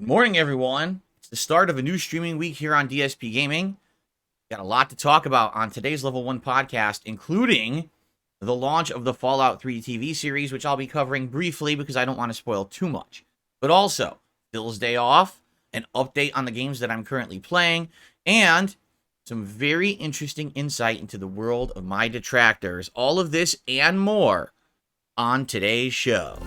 Good morning, everyone. It's the start of a new streaming week here on DSPGaming. Got a lot to talk about on today's Level 1 podcast, including the launch of the Fallout 3 TV series, which I'll be covering briefly because I don't want to spoil too much. But also, Phil's day off, an update on the games that I'm currently playing, and some very interesting insight into the world of my detractors. All of this and more on today's show.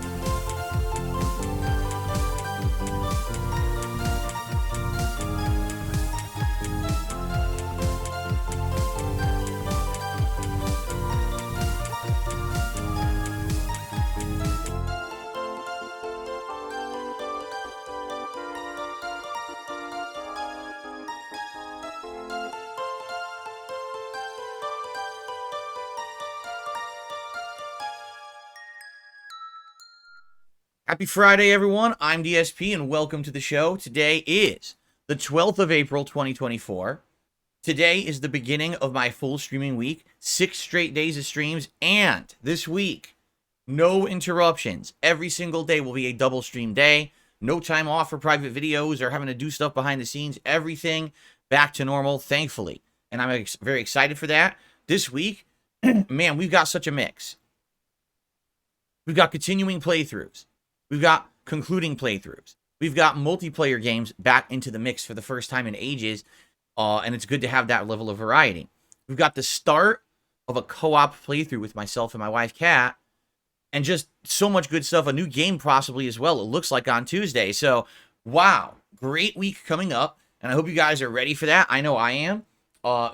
Happy Friday, everyone. I'm DSP, and welcome to the show. Today is the 12th of April, 2024. Today is the beginning of my full streaming week. 6 straight days of streams, and this week, no interruptions. Every single day will be a double stream day. No time off for private videos or having to do stuff behind the scenes. Everything back to normal, thankfully. And I'm very excited for that. This week, man, we've got such a mix. We've got continuing playthroughs. We've got concluding playthroughs. We've got multiplayer games back into the mix for the first time in ages, and it's good to have that level of variety. We've got the start of a co-op playthrough with myself and my wife, Kat, and just so much good stuff. A new game possibly as well, it looks like, on Tuesday. So, wow, great week coming up, and I hope you guys are ready for that. I know I am.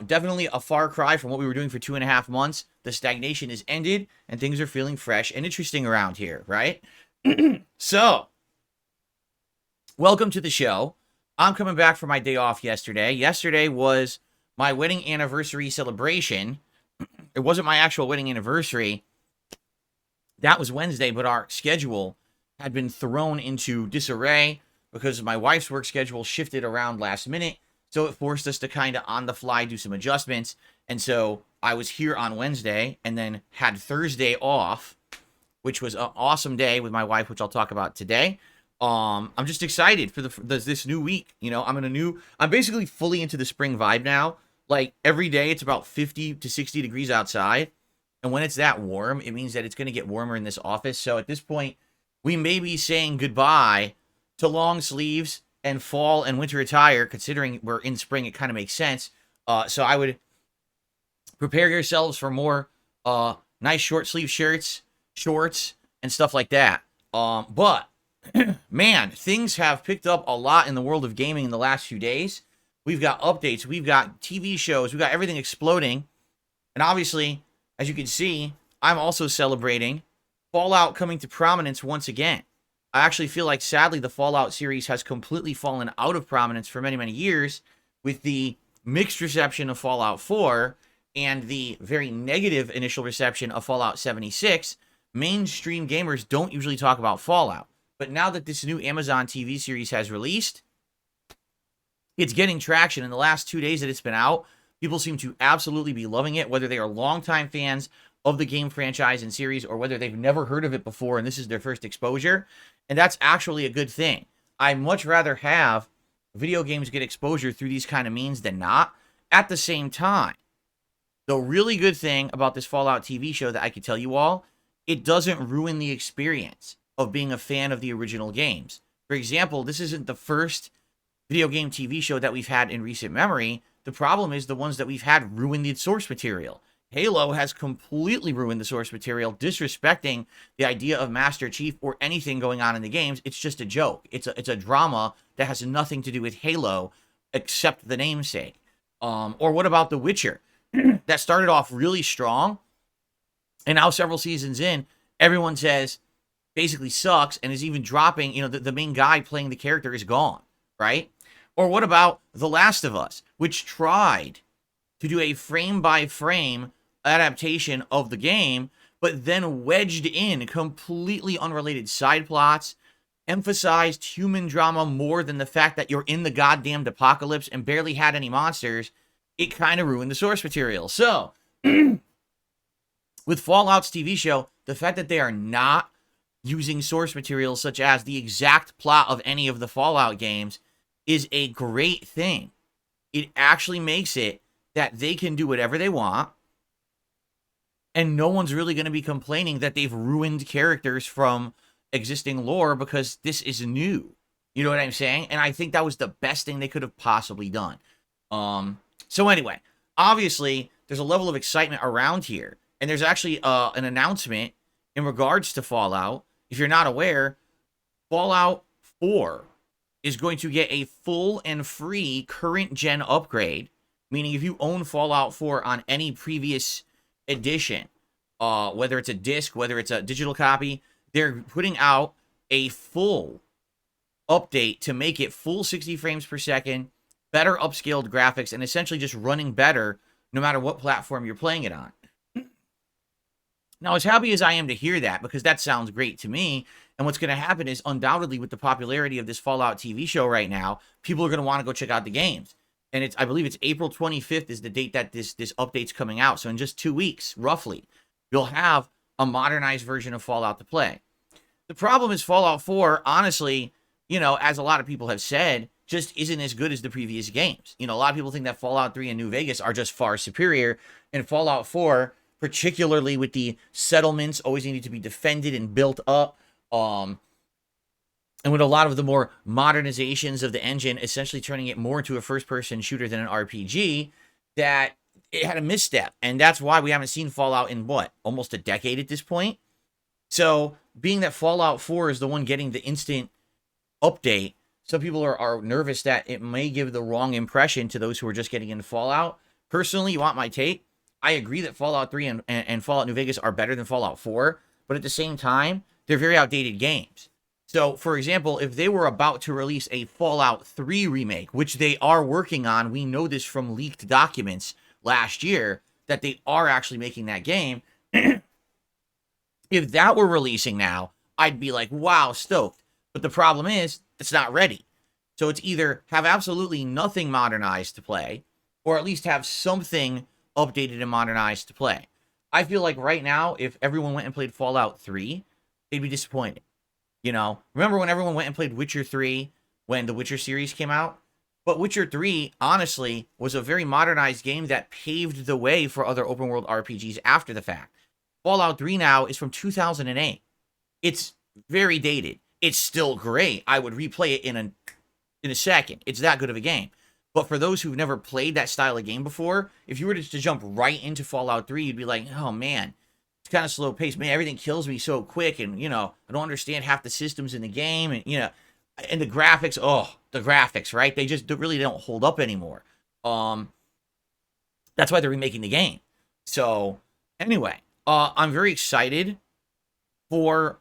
Definitely a far cry from what we were doing for 2.5 months. The stagnation is ended, and things are feeling fresh and interesting around here, right? So, welcome to the show. I'm coming back from my day off yesterday. Yesterday was my wedding anniversary celebration. It wasn't my actual wedding anniversary. That was Wednesday, but our schedule had been thrown into disarray because my wife's work schedule shifted around last minute. So it forced us to kind of on the fly do some adjustments. And so I was here on Wednesday and then had Thursday off, which was an awesome day with my wife, which I'll talk about today. I'm just excited for this new week. You know, I'm basically fully into the spring vibe now. Like, every day it's about 50 to 60 degrees outside. And when it's that warm, it means that it's going to get warmer in this office. So at this point, we may be saying goodbye to long sleeves and fall and winter attire. Considering we're in spring, it kind of makes sense. So I would prepare yourselves for more nice short sleeve shirts, shorts, and stuff like that. But man, things have picked up a lot in the world of gaming in the last few days. We've got updates, we've got TV shows, we've got everything exploding. And obviously, as you can see, I'm also celebrating Fallout coming to prominence once again. I actually feel like, sadly, the Fallout series has completely fallen out of prominence for many, many years, with the mixed reception of Fallout 4 and the very negative initial reception of Fallout 76. Mainstream gamers don't usually talk about Fallout. But now that this new Amazon TV series has released, it's getting traction. In the last 2 days that it's been out, people seem to absolutely be loving it, whether they are longtime fans of the game franchise and series or whether they've never heard of it before and this is their first exposure. And that's actually a good thing. I much rather have video games get exposure through these kind of means than not. At the same time, the really good thing about this Fallout TV show that I could tell you all, it doesn't ruin the experience of being a fan of the original games. For example, this isn't the first video game TV show that we've had in recent memory. The problem is the ones that we've had ruin the source material. Halo has completely ruined the source material, disrespecting the idea of Master Chief or anything going on in the games. It's just a joke. It's a drama that has nothing to do with Halo except the namesake. Or what about The Witcher? That started off really strong, and now several seasons in, everyone says basically sucks and is even dropping. You know, the main guy playing the character is gone, right? Or what about The Last of Us, which tried to do a frame-by-frame adaptation of the game, but then wedged in completely unrelated side plots, emphasized human drama more than the fact that you're in the goddamned apocalypse and barely had any monsters. It kind of ruined the source material. So, with Fallout's TV show, the fact that they are not using source materials such as the exact plot of any of the Fallout games is a great thing. It actually makes it that they can do whatever they want, and no one's really going to be complaining that they've ruined characters from existing lore because this is new. You know what I'm saying? And I think that was the best thing they could have possibly done. So anyway, obviously, there's a level of excitement around here. And there's actually an announcement in regards to Fallout. If you're not aware, Fallout 4 is going to get a full and free current gen upgrade. Meaning if you own Fallout 4 on any previous edition, whether it's a disc, whether it's a digital copy, they're putting out a full update to make it full 60 frames per second, better upscaled graphics, and essentially just running better no matter what platform you're playing it on. Now, as happy as I am to hear that, because that sounds great to me, and what's going to happen is undoubtedly with the popularity of this Fallout TV show right now, people are going to want to go check out the games. And I believe it's April 25th is the date that this update's coming out. So in just 2 weeks, roughly, you'll have a modernized version of Fallout to play. The problem is Fallout 4, honestly, you know, as a lot of people have said, just isn't as good as the previous games. You know, a lot of people think that Fallout 3 and New Vegas are just far superior, and Fallout 4, particularly with the settlements always needing to be defended and built up, and with a lot of the more modernizations of the engine, essentially turning it more into a first-person shooter than an RPG, that it had a misstep. And that's why we haven't seen Fallout in, what, almost a decade at this point? So, being that Fallout 4 is the one getting the instant update, some people are nervous that it may give the wrong impression to those who are just getting into Fallout. Personally, you want my take? I agree that Fallout 3 and Fallout New Vegas are better than Fallout 4, but at the same time, they're very outdated games. So, for example, if they were about to release a Fallout 3 remake, which they are working on, we know this from leaked documents last year, that they are actually making that game. If that were releasing now, I'd be like, wow, stoked. But the problem is, it's not ready. So it's either have absolutely nothing modernized to play, or at least have something updated and modernized to play. I feel like right now, if everyone went and played Fallout 3, they'd be disappointed. You know, remember when everyone went and played Witcher 3 when the Witcher series came out? But Witcher 3, honestly, was a very modernized game that paved the way for other open world RPGs after the fact. Fallout 3 now is from 2008. It's very dated. It's still great. I would replay it in a second. It's that good of a game. But for those who've never played that style of game before, if you were to jump right into Fallout 3, you'd be like, oh man, it's kind of slow paced. Man, everything kills me so quick, and, you know, I don't understand half the systems in the game, and, you know, and the graphics, the graphics, right? They just really don't hold up anymore. That's why they're remaking the game. So, anyway, I'm very excited for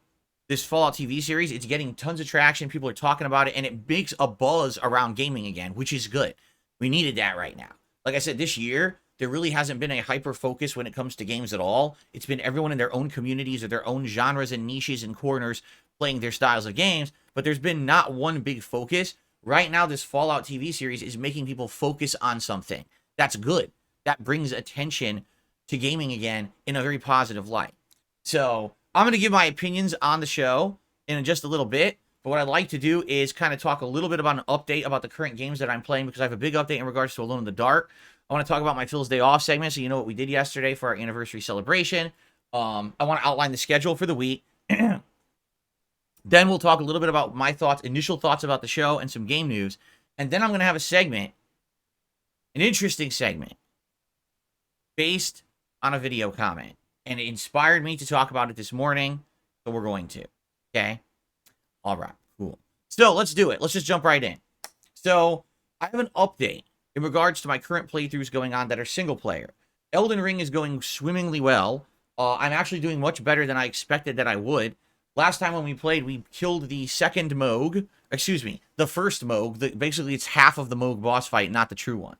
this Fallout TV series. It's getting tons of traction. People are talking about it, and it makes a buzz around gaming again, which is good. We needed that right now. Like I said, this year, there really hasn't been a hyper focus when it comes to games at all. It's been everyone in their own communities or their own genres and niches and corners playing their styles of games, but there's been not one big focus. Right now, this Fallout TV series is making people focus on something. That's good. That brings attention to gaming again in a very positive light. So, I'm going to give my opinions on the show in just a little bit, but what I'd like to do is kind of talk a little bit about an update about the current games that I'm playing, because I have a big update in regards to Alone in the Dark. I want to talk about my Phil's Day Off segment, so you know what we did yesterday for our anniversary celebration. I want to outline the schedule for the week. Then we'll talk a little bit about my thoughts, initial thoughts about the show, and some game news. And then I'm going to have a segment, an interesting segment, based on a video comment. And it inspired me to talk about it this morning, so we're going to. Okay? All right, cool. So, let's do it. Let's just jump right in. So, I have an update in regards to my current playthroughs going on that are single player. Elden Ring is going swimmingly well. I'm actually doing much better than I expected that I would. Last time when we played, we killed the second Moog. Excuse me, the first Moog. Basically, it's half of the Moog boss fight, not the true one.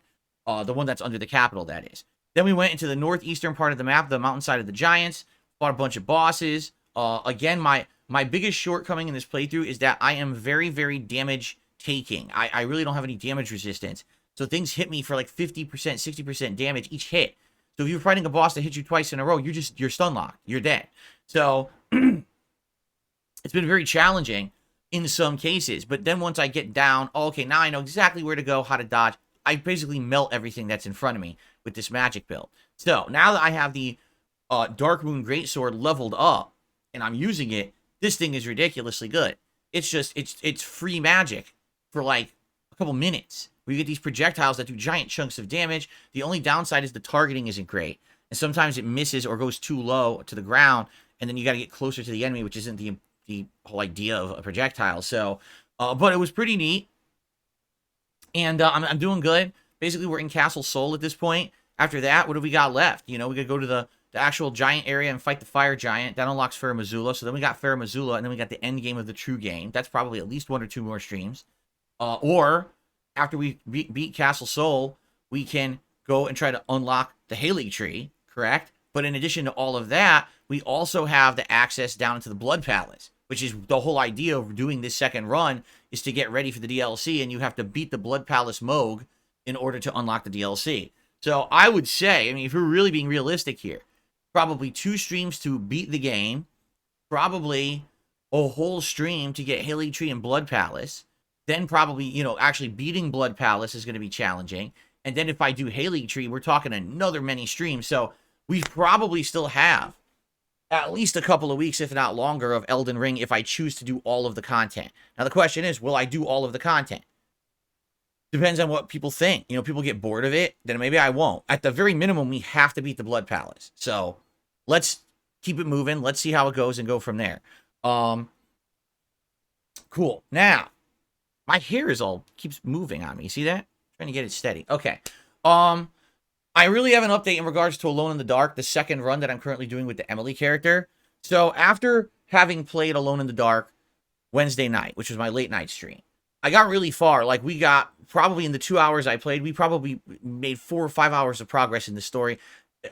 The one that's under the capital, that is. Then we went into the northeastern part of the map, the mountainside of the giants, fought a bunch of bosses. Again, my biggest shortcoming in this playthrough is that I am very, very damage taking. I really don't have any damage resistance. So things hit me for like 50%, 60% damage each hit. So if you're fighting a boss that hits you twice in a row, you're stun locked. You're dead. So It's been very challenging in some cases, but then once I get down, okay, now I know exactly where to go, how to dodge. I basically melt everything that's in front of me with this magic build. So now that I have the Dark Moon Greatsword leveled up and I'm using it, this thing is ridiculously good. It's just, it's free magic for like a couple minutes. We get these projectiles that do giant chunks of damage. The only downside is the targeting isn't great. And sometimes it misses or goes too low to the ground, and then you got to get closer to the enemy, which isn't the whole idea of a projectile. So, but it was pretty neat. And I'm doing good. Basically, we're in Castle Sol at this point. After that, what do we got left? You know, we got to go to the actual giant area and fight the fire giant. That unlocks Fair Missoula. So then we got Fair Missoula, and then we got the end game of the true game. That's probably at least 1 or 2 more streams. Or after we beat Castle Sol, we can go and try to unlock the Haley tree, correct? But in addition to all of that, we also have the access down into the Blood Palace, which is the whole idea of doing this second run, is to get ready for the DLC, and you have to beat the Blood Palace Moog in order to unlock the DLC. So I would say, I mean, if we're really being realistic here, probably 2 streams to beat the game, probably a whole stream to get Haley Tree and Blood Palace, then probably, you know, actually beating Blood Palace is going to be challenging. And then if I do Haley Tree, we're talking another many streams. So we probably still have at least a couple of weeks, if not longer, of Elden Ring if I choose to do all of the content. Now, the question is, will I do all of the content? Depends on what people think. You know, people get bored of it, then maybe I won't. At the very minimum, we have to beat the Blood Palace. So let's keep it moving. Let's see how it goes and go from there. Cool. Now, my hair is all keeps moving on me. You see that? I'm trying to get it steady. Okay. I really have an update in regards to Alone in the Dark, the second run that I'm currently doing with the Emily character. So after having played Alone in the Dark Wednesday night, which was my late night stream, I got really far. Like, we got, probably in the 2 hours I played, we probably made 4 or 5 hours of progress in the story.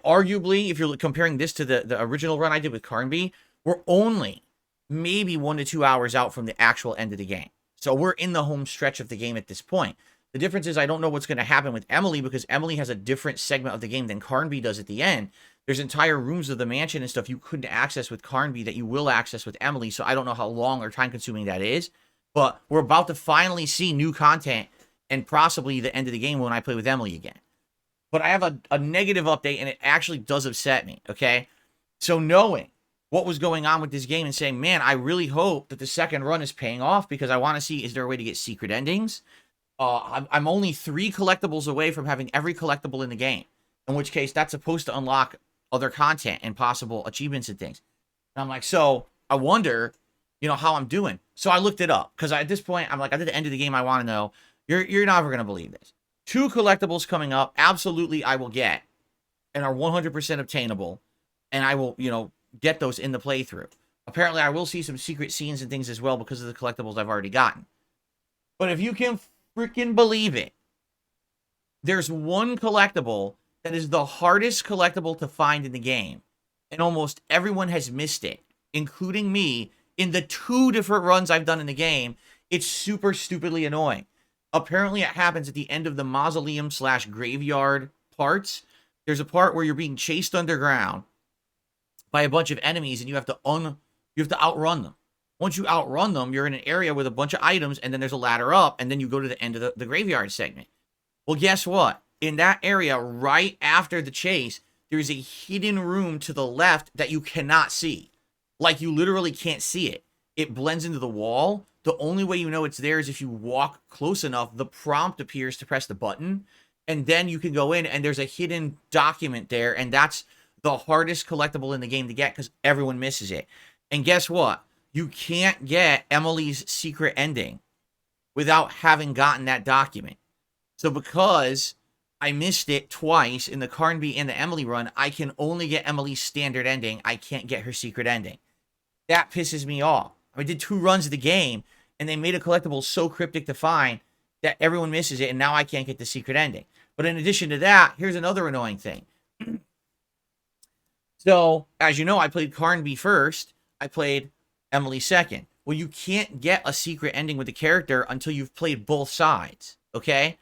Arguably, if you're comparing this to the original run I did with Carnby, we're only maybe 1 to 2 hours out from the actual end of the game. So we're in the home stretch of the game at this point. The difference is I don't know what's going to happen with Emily, because Emily has a different segment of the game than Carnby does at the end. There's entire rooms of the mansion and stuff you couldn't access with Carnby that you will access with Emily, so I don't know how long or time-consuming that is. But we're about to finally see new content and possibly the end of the game when I play with Emily again. But I have a negative update, and it actually does upset me, okay? So knowing what was going on with this game and saying, man, I really hope that the second run is paying off, because I want to see, is there a way to get secret endings? I'm only 3 collectibles away from having every collectible in the game, in which case that's supposed to unlock other content and possible achievements and things. And I'm like, so I wonder, you know, how I'm doing. So I looked it up, because at this point, I'm like, at the end of the game, I want to know. You're never going to believe this. 2 collectibles coming up, absolutely I will get, and are 100% obtainable, and I will, you know, get those in the playthrough. Apparently, I will see some secret scenes and things as well because of the collectibles I've already gotten. But if you can freaking believe it, there's one collectible that is the hardest collectible to find in the game, and almost everyone has missed it, including me, in the 2 different runs I've done in the game. It's super stupidly annoying. Apparently, it happens at the end of the mausoleum/graveyard parts. There's a part where you're being chased underground by a bunch of enemies, and you have to outrun them. Once you outrun them, you're in an area with a bunch of items, and then there's a ladder up, and then you go to the end of the graveyard segment. Well, guess what? In that area, right after the chase, there's a hidden room to the left that you cannot see. Like, you literally can't see it. It blends into the wall. The only way you know it's there is if you walk close enough. The prompt appears to press the button, and then you can go in, and there's a hidden document there, and that's the hardest collectible in the game to get because everyone misses it. And guess what? You can't get Emily's secret ending without having gotten that document. So because I missed it twice in the Carnby and the Emily run, I can only get Emily's standard ending. I can't get her secret ending. That pisses me off. I did 2 runs of the game, and they made a collectible so cryptic to find that everyone misses it, and now I can't get the secret ending. But in addition to that, here's another annoying thing. So, as you know, I played Carnby first. I played Emily second. Well, you can't get a secret ending with the character until you've played both sides, okay?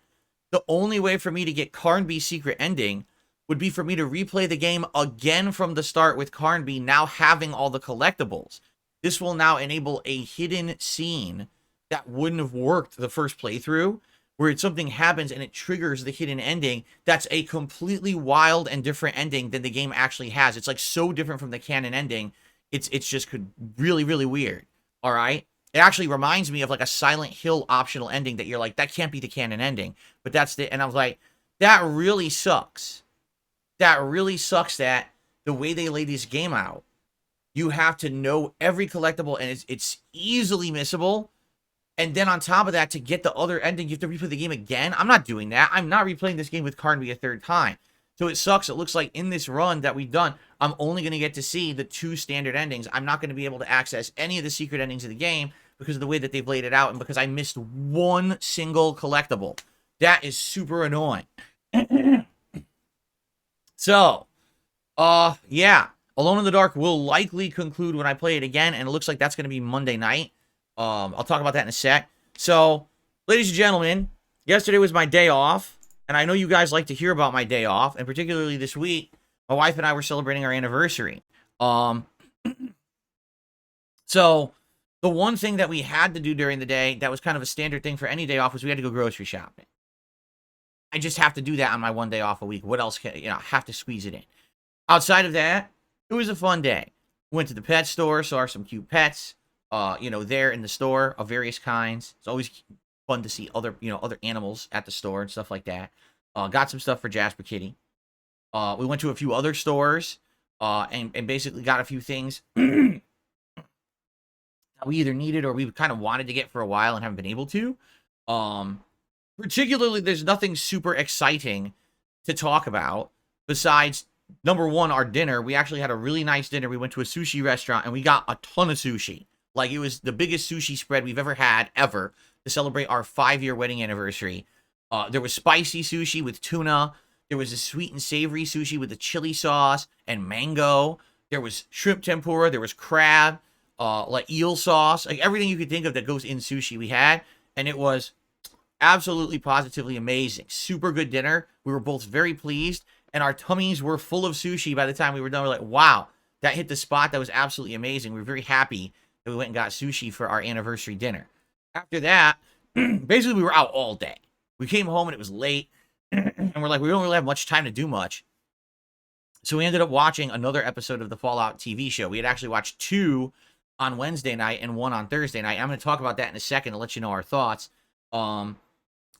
The only way for me to get Carnby's secret ending would be for me to replay the game again from the start with Carnby now having all the collectibles. this will now enable a hidden scene that wouldn't have worked the first playthrough, where something happens and it triggers the hidden ending. That's a completely wild and different ending than the game actually has. It's like so different from the canon ending. It's just really, really weird. All right. It actually reminds me of like a Silent Hill optional ending that you're like, that can't be the canon ending. But that's the, and I was like, that really sucks. That really sucks that the way they lay this game out, you have to know every collectible and it's easily missable. And then on top of that, to get the other ending, you have to replay the game again. I'm not doing that. I'm not replaying this game with Carnby a third time. So it sucks. It looks like in this run that we've done, I'm only going to get to see the 2 standard endings. I'm not going to be able to access any of the secret endings of the game because of the way that they've laid it out and because I missed one single collectible. That is super annoying. So, yeah. Alone in the Dark will likely conclude when I play it again, and it looks like that's going to be Monday night. I'll talk about that in a sec. So, ladies and gentlemen, yesterday was my day off, and I know you guys like to hear about my day off, and particularly this week, my wife and I were celebrating our anniversary. So, the one thing that we had to do during the day that was kind of a standard thing for any day off was we had to go grocery shopping. I just have to do that on my one day off a week. What else can, I have to squeeze it in. Outside of that, it was a fun day. Went to the pet store, saw some cute pets. There in the store of various kinds. It's always fun to see other animals at the store and stuff like that. Got some stuff for Jasper Kitty. We went to a few other stores, and basically got a few things that we either needed or we kind of wanted to get for a while and haven't been able to. Particularly, there's nothing super exciting to talk about besides, number one, our dinner. We actually had a really nice dinner. We went to a sushi restaurant and we got a ton of sushi. Like, it was the biggest sushi spread we've ever had, ever, to celebrate our 5-year wedding anniversary. There was spicy sushi with tuna. There was a sweet and savory sushi with the chili sauce and mango. There was shrimp tempura. There was crab, like eel sauce. Like, everything you could think of that goes in sushi we had. And it was absolutely, positively amazing. Super good dinner. We were both very pleased. And our tummies were full of sushi by the time we were done. We're like, wow, that hit the spot. That was absolutely amazing. We were very happy that we went and got sushi for our anniversary dinner. After that, basically we were out all day. We came home and it was late, and we're like, we don't really have much time to do much. So we ended up watching another episode of the Fallout TV show. We had actually watched 2 on Wednesday night and 1 on Thursday night. I'm going to talk about that in a second to let you know our thoughts.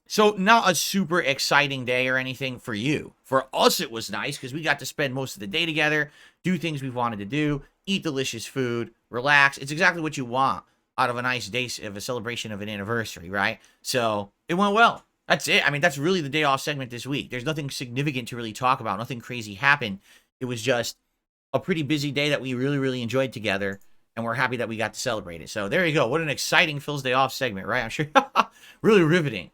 So not a super exciting day or anything for you. For us, it was nice because we got to spend most of the day together, do things we wanted to do, eat delicious food, relax. It's exactly what you want out of a nice day of a celebration of an anniversary, right? So it went well. That's it. I mean, that's really the day off segment this week. There's nothing significant to really talk about. Nothing crazy happened. It was just a pretty busy day that we really, really enjoyed together, and we're happy that we got to celebrate it. So there you go. What an exciting Phil's Day Off segment, right? I'm sure really riveting.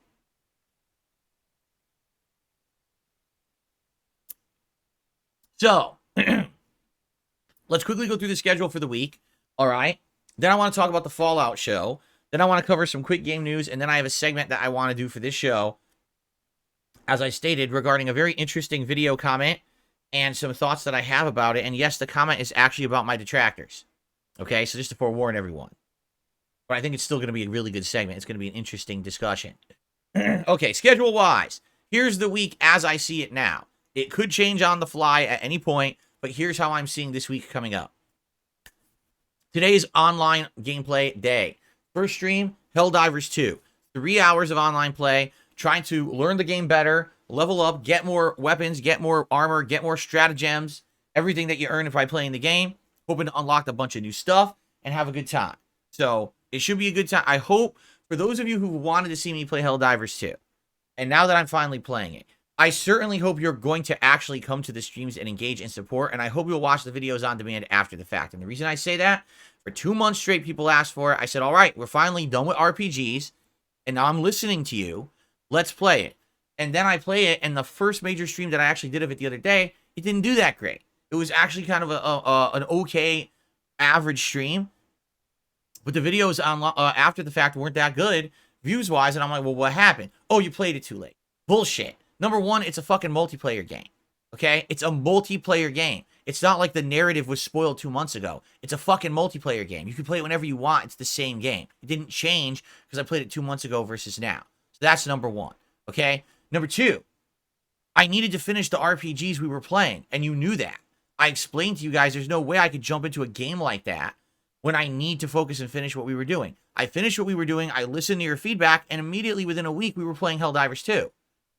So, let's quickly go through the schedule for the week, all right? Then I want to talk about the Fallout show. Then I want to cover some quick game news, and then I have a segment that I want to do for this show, as I stated, regarding a very interesting video comment and some thoughts that I have about it. And yes, the comment is actually about my detractors, okay? So just to forewarn everyone. But I think it's still going to be a really good segment. It's going to be an interesting discussion. Okay, schedule-wise, here's the week as I see it now. It could change on the fly at any point, but here's how I'm seeing this week coming up. Today's online gameplay day. First stream, Helldivers 2. 3 hours of online play, trying to learn the game better, level up, get more weapons, get more armor, get more stratagems, everything that you earn by playing the game. Hoping to unlock a bunch of new stuff and have a good time. So, it should be a good time. I hope, for those of you who wanted to see me play Helldivers 2, and now that I'm finally playing it, I certainly hope you're going to actually come to the streams and engage and support, and I hope you'll watch the videos on demand after the fact. And the reason I say that, for 2 months straight, people asked for it. I said, all right, we're finally done with RPGs, and now I'm listening to you. Let's play it. And then I play it, and the first major stream that I actually did of it the other day, it didn't do that great. It was actually kind of an okay average stream, but the videos on after the fact weren't that good views-wise, and I'm like, well, what happened? Oh, you played it too late. Bullshit. Number one, it's a fucking multiplayer game, okay? It's a multiplayer game. It's not like the narrative was spoiled 2 months ago. It's a fucking multiplayer game. You can play it whenever you want. It's the same game. It didn't change because I played it 2 months ago versus now. So that's number one, okay? Number two, I needed to finish the RPGs we were playing, and you knew that. I explained to you guys there's no way I could jump into a game like that when I need to focus and finish what we were doing. I finished what we were doing, I listened to your feedback, and immediately within a week, we were playing Helldivers 2.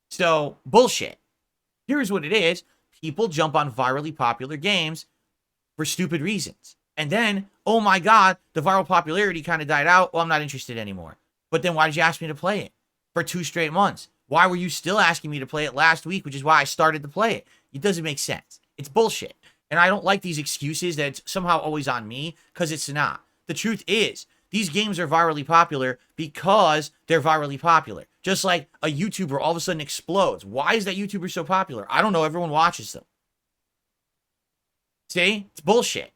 So, bullshit. Here's what it is. People jump on virally popular games for stupid reasons. And then, oh my god, the viral popularity kind of died out. Well, I'm not interested anymore. But then why did you ask me to play it for 2 straight months? Why were you still asking me to play it last week, which is why I started to play it? It doesn't make sense. It's bullshit. And I don't like these excuses that it's somehow always on me, because it's not. The truth is, these games are virally popular because they're virally popular. Just like a YouTuber all of a sudden explodes. Why is that YouTuber so popular? I don't know. Everyone watches them. See? It's bullshit.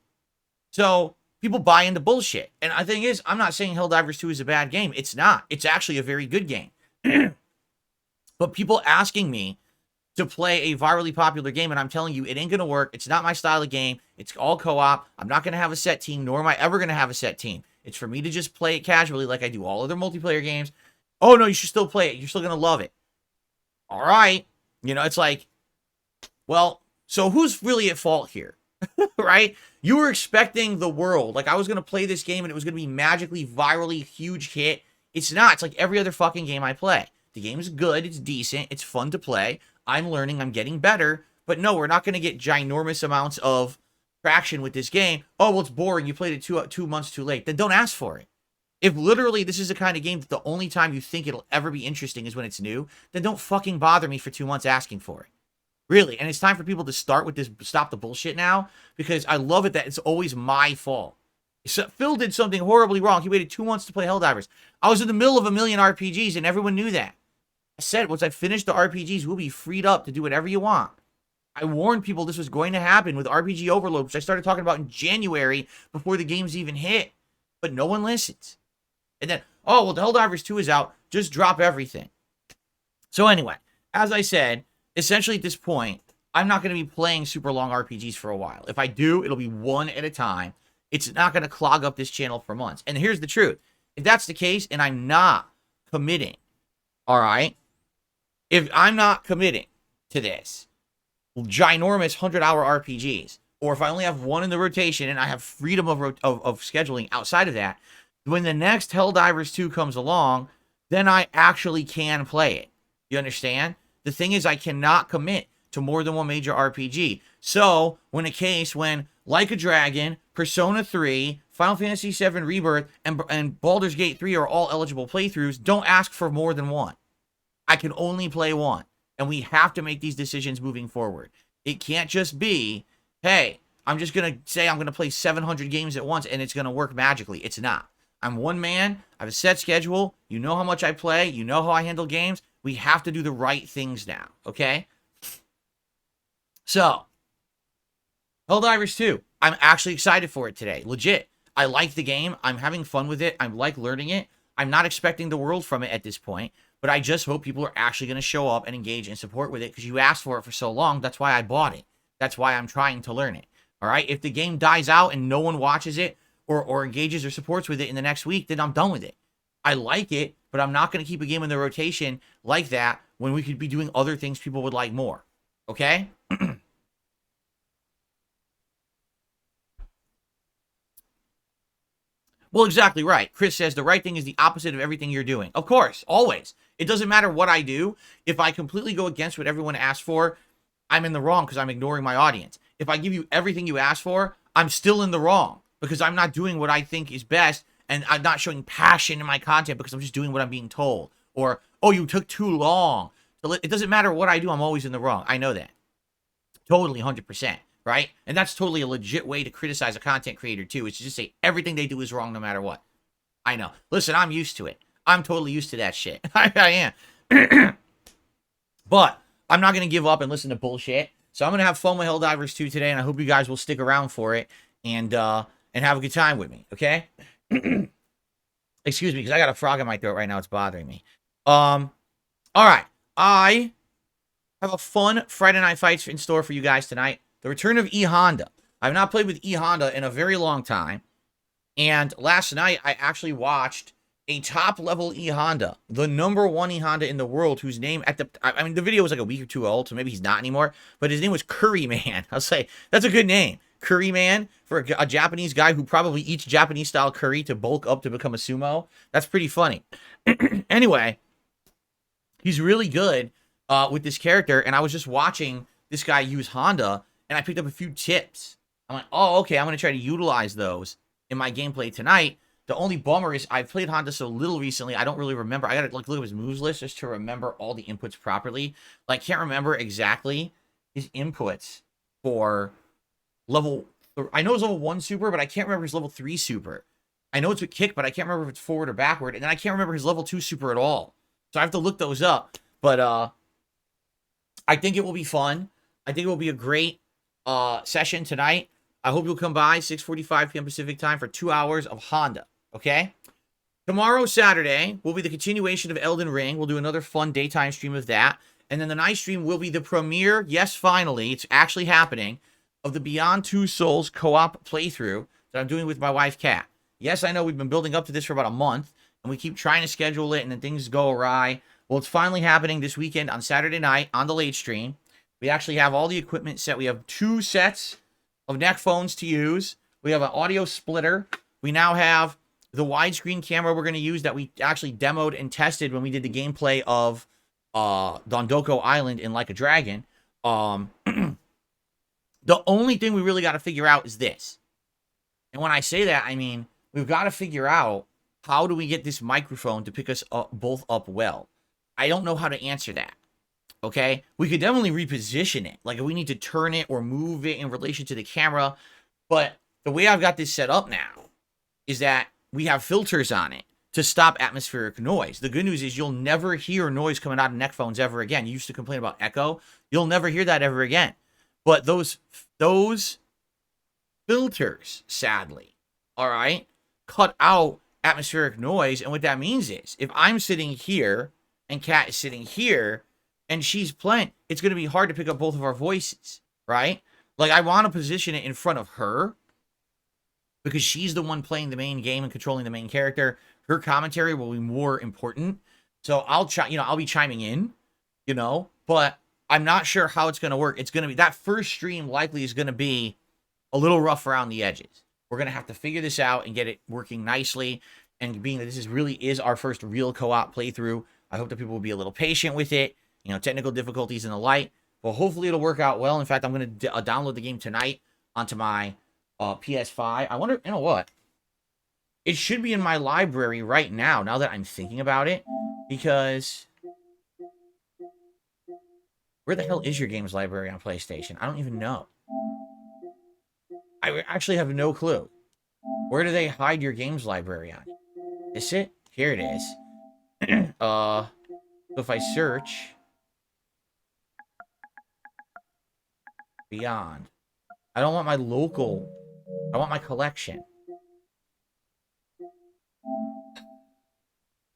So people buy into bullshit. And the thing is, I'm not saying Helldivers 2 is a bad game. It's not. It's actually a very good game. But people asking me to play a virally popular game, and I'm telling you, it ain't going to work. It's not my style of game. It's all co-op. I'm not going to have a set team, nor am I ever going to have a set team. It's for me to just play it casually like I do all other multiplayer games. Oh, no, you should still play it. You're still going to love it. All right. You know, it's like, well, so who's really at fault here? Right? You were expecting the world. Like, I was going to play this game and it was going to be magically, virally, huge hit. It's not. It's like every other fucking game I play. The game's good. It's decent. It's fun to play. I'm learning. I'm getting better. But no, we're not going to get ginormous amounts of traction with this game. Oh, well, it's boring. You played it 2 months too late. Then don't ask for it. If literally this is the kind of game that the only time you think it'll ever be interesting is when it's new, then don't fucking bother me for 2 months asking for it. Really. And it's time for people to start with this, stop the bullshit now, because I love it that it's always my fault. So Phil did something horribly wrong. He waited 2 months to play Helldivers. I was in the middle of a million RPGs and everyone knew that. I said, once I finish the RPGs, we'll be freed up to do whatever you want. I warned people this was going to happen with RPG Overload, which I started talking about in January before the games even hit. But no one listens. And then, oh, well, the Helldivers 2 is out. Just drop everything. So anyway, as I said, essentially at this point, I'm not going to be playing super long RPGs for a while. If I do, it'll be one at a time. It's not going to clog up this channel for months. And here's the truth. If that's the case, and I'm not committing, all right? If I'm not committing to this ginormous 100-hour RPGs, or if I only have one in the rotation and I have freedom of scheduling outside of that, when the next Helldivers 2 comes along, then I actually can play it. You understand? The thing is, I cannot commit to more than one major RPG. So, when Like a Dragon, Persona 3, Final Fantasy VII Rebirth, and Baldur's Gate 3 are all eligible playthroughs, don't ask for more than one. I can only play one. And we have to make these decisions moving forward. It can't just be, hey, I'm just going to say I'm going to play 700 games at once and it's going to work magically. It's not. I'm one man. I have a set schedule. You know how much I play. You know how I handle games. We have to do the right things now, okay? So, Helldivers 2. I'm actually excited for it today. Legit. I like the game. I'm having fun with it. I like learning it. I'm not expecting the world from it at this point, but I just hope people are actually going to show up and engage and support with it because you asked for it for so long. That's why I bought it. That's why I'm trying to learn it. All right? If the game dies out and no one watches it or engages or supports with it in the next week, then I'm done with it. I like it, but I'm not going to keep a game in the rotation like that when we could be doing other things people would like more. Okay? Well, exactly right. Chris says the right thing is the opposite of everything you're doing. Of course, always. It doesn't matter what I do. If I completely go against what everyone asked for, I'm in the wrong because I'm ignoring my audience. If I give you everything you asked for, I'm still in the wrong because I'm not doing what I think is best and I'm not showing passion in my content because I'm just doing what I'm being told. Or, oh, you took too long. So it doesn't matter what I do. I'm always in the wrong. I know that. Totally 100%. Right? And that's totally a legit way to criticize a content creator, too, is to just say everything they do is wrong no matter what. I know. Listen, I'm used to it. I'm totally used to that shit. I am. But I'm not going to give up and listen to bullshit. So I'm going to have fun with Helldivers 2 today, and I hope you guys will stick around for it and have a good time with me, okay? Excuse me, because I got a frog in my throat right now. It's bothering me. All right. I have a fun Friday Night Fights in store for you guys tonight. the return of E Honda. I've not played with E Honda in a very long time. And last night, I actually watched a top-level E Honda, the #1 E Honda in the world, whose name at the... I mean, the video was like a week or two old, so maybe he's not anymore. But his name was Curry Man. I'll say, that's a good name. Curry Man, for a Japanese guy who probably eats Japanese-style curry to bulk up to become a sumo. That's pretty funny. Anyway, he's really good with this character, and I was just watching this guy use Honda, and I picked up a few tips. I'm like, oh, okay, I'm going to try to utilize those in my gameplay tonight. The only bummer is I've played Honda so little recently, I don't really remember. I got to like look at his moves list just to remember all the inputs properly. Like, can't remember exactly his inputs for level... I know it's level 1 super, but I can't remember his level 3 super. I know it's a kick, but I can't remember if it's forward or backward. And then I can't remember his level 2 super at all. So I have to look those up. But I think it will be fun. I think it will be a great session tonight. I hope you'll come by 6:45 p.m. Pacific time for 2 hours of Honda. Okay? Tomorrow, Saturday, will be the continuation of Elden Ring. We'll do another fun daytime stream of that. And then the night stream will be the premiere, yes, finally, it's actually happening, of the Beyond Two Souls co-op playthrough that I'm doing with my wife, Kat. Yes, I know we've been building up to this for about a month, and we keep trying to schedule it, and then things go awry. Well, it's finally happening this weekend on Saturday night on the late stream. We actually have all the equipment set. We have 2 sets of neck phones to use. We have an audio splitter. We now have the widescreen camera we're going to use that we actually demoed and tested when we did the gameplay of Dondoko Island in Like a Dragon. The only thing we really got to figure out is this. And when I say that, I mean, we've got to figure out how do we get this microphone to pick us up, both up well. I don't know how to answer that. Okay? We could definitely reposition it. Like, if we need to turn it or move it in relation to the camera. But the way I've got this set up now is that we have filters on it to stop atmospheric noise. The good news is you'll never hear noise coming out of neck phones ever again. You used to complain about echo. You'll never hear that ever again. But those filters, sadly, all right, cut out atmospheric noise. And what that means is if I'm sitting here and Kat is sitting here and she's playing, it's going to be hard to pick up both of our voices, right? Like, I want to position it in front of her because she's the one playing the main game and controlling the main character. Her commentary will be more important. So I'll be chiming in, but I'm not sure how it's going to work. It's going to be, that first stream likely is going to be a little rough around the edges. We're going to have to figure this out and get it working nicely. And being that this really is our first real co-op playthrough, I hope that people will be a little patient with it. Technical difficulties and the like. But hopefully it'll work out well. In fact, I'm going to download the game tonight onto my PS5. I wonder, what? It should be in my library right now that I'm thinking about it. Because where the hell is your games library on PlayStation? I don't even know. I actually have no clue. Where do they hide your games library on? Is it? Here it is. So if I search Beyond, I don't want my local, I want my collection.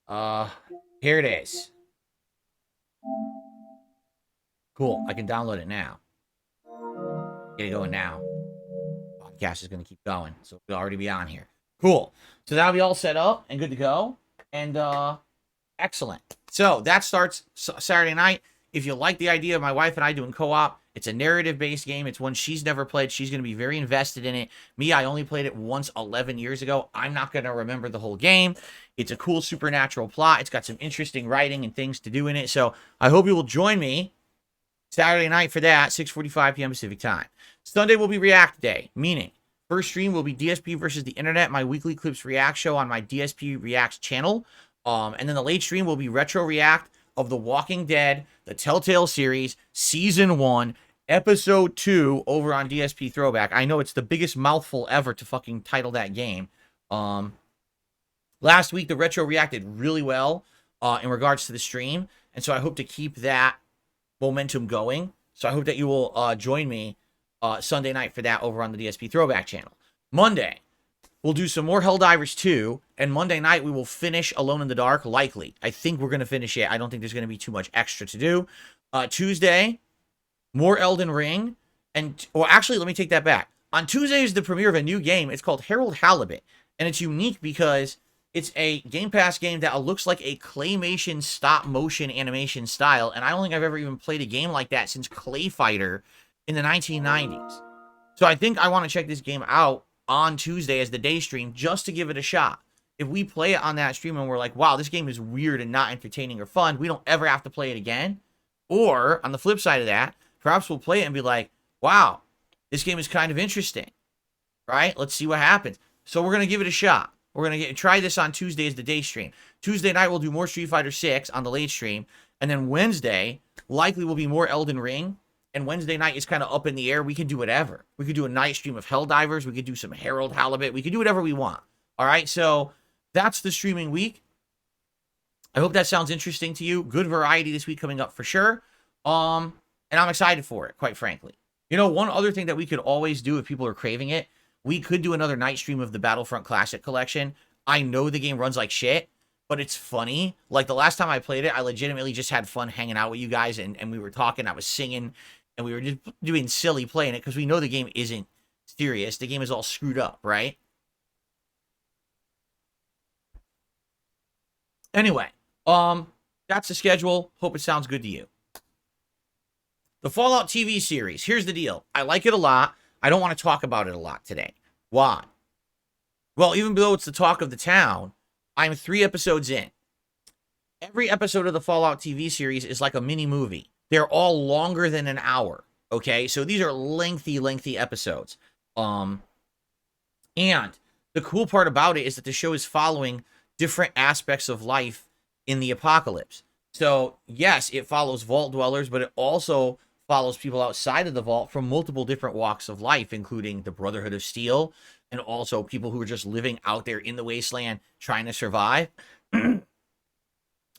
Here it is. Cool, I can download it now. Get it going now. Podcast is going to keep going, so it'll already be on here. Cool. So that'll be all set up and good to go. And excellent. So that starts Saturday night. If you like the idea of my wife and I doing co-op, it's a narrative-based game. It's one she's never played. She's going to be very invested in it. Me, I only played it once 11 years ago. I'm not going to remember the whole game. It's a cool supernatural plot. It's got some interesting writing and things to do in it. So I hope you will join me Saturday night for that, 6:45 p.m. Pacific time. Sunday will be React Day, meaning first stream will be DSP versus the Internet, my weekly clips react show on my DSP Reacts channel. And then the late stream will be Retro React of The Walking Dead, the Telltale series, Season 1, Episode 2 over on DSP Throwback. I know it's the biggest mouthful ever to fucking title that game. Last week, the Retro reacted really well in regards to the stream. And so I hope to keep that momentum going. So I hope that you will join me Sunday night for that over on the DSP Throwback channel. Monday, we'll do some more Helldivers 2, and Monday night we will finish Alone in the Dark, likely. I think we're going to finish it. I don't think there's going to be too much extra to do. Tuesday, more Elden Ring, Or actually, let me take that back. On Tuesday is the premiere of a new game. It's called Harold Halibut, and it's unique because it's a Game Pass game that looks like a claymation stop motion animation style, and I don't think I've ever even played a game like that since Clay Fighter in the 1990s. So I think I want to check this game out on Tuesday as the day stream just to give it a shot. If we play it on that stream and we're like, wow, this game is weird and not entertaining or fun, we don't ever have to play it again. Or on the flip side of that, perhaps we'll play it and be like, wow, this game is kind of interesting, right? Let's see what happens. So we're going to give it a shot. We're going to try this on Tuesday as the day stream. Tuesday night, we'll do more Street Fighter 6 on the late stream. And then Wednesday, likely will be more Elden Ring. And Wednesday night is kind of up in the air. We can do whatever. We could do a night stream of Helldivers. We could do some Harold Halibut. We could do whatever we want. All right, so that's the streaming week. I hope that sounds interesting to you. Good variety this week coming up for sure. And I'm excited for it, quite frankly. You know, one other thing that we could always do if people are craving it, we could do another night stream of the Battlefront Classic Collection. I know the game runs like shit, but it's funny. Like, the last time I played it, I legitimately just had fun hanging out with you guys, and we were talking, I was singing, and we were just doing silly playing it, because we know the game isn't serious. The game is all screwed up, right? Anyway, that's the schedule. Hope it sounds good to you. The Fallout TV series. Here's the deal. I like it a lot. I don't want to talk about it a lot today. Why? Well, even though it's the talk of the town, I'm 3 episodes in. Every episode of the Fallout TV series is like a mini movie. They're all longer than an hour. Okay, so these are lengthy episodes. And the cool part about it is that the show is following different aspects of life in the apocalypse. So, yes, it follows vault dwellers, but it also follows people outside of the vault from multiple different walks of life, including the Brotherhood of Steel, and also people who are just living out there in the wasteland trying to survive. And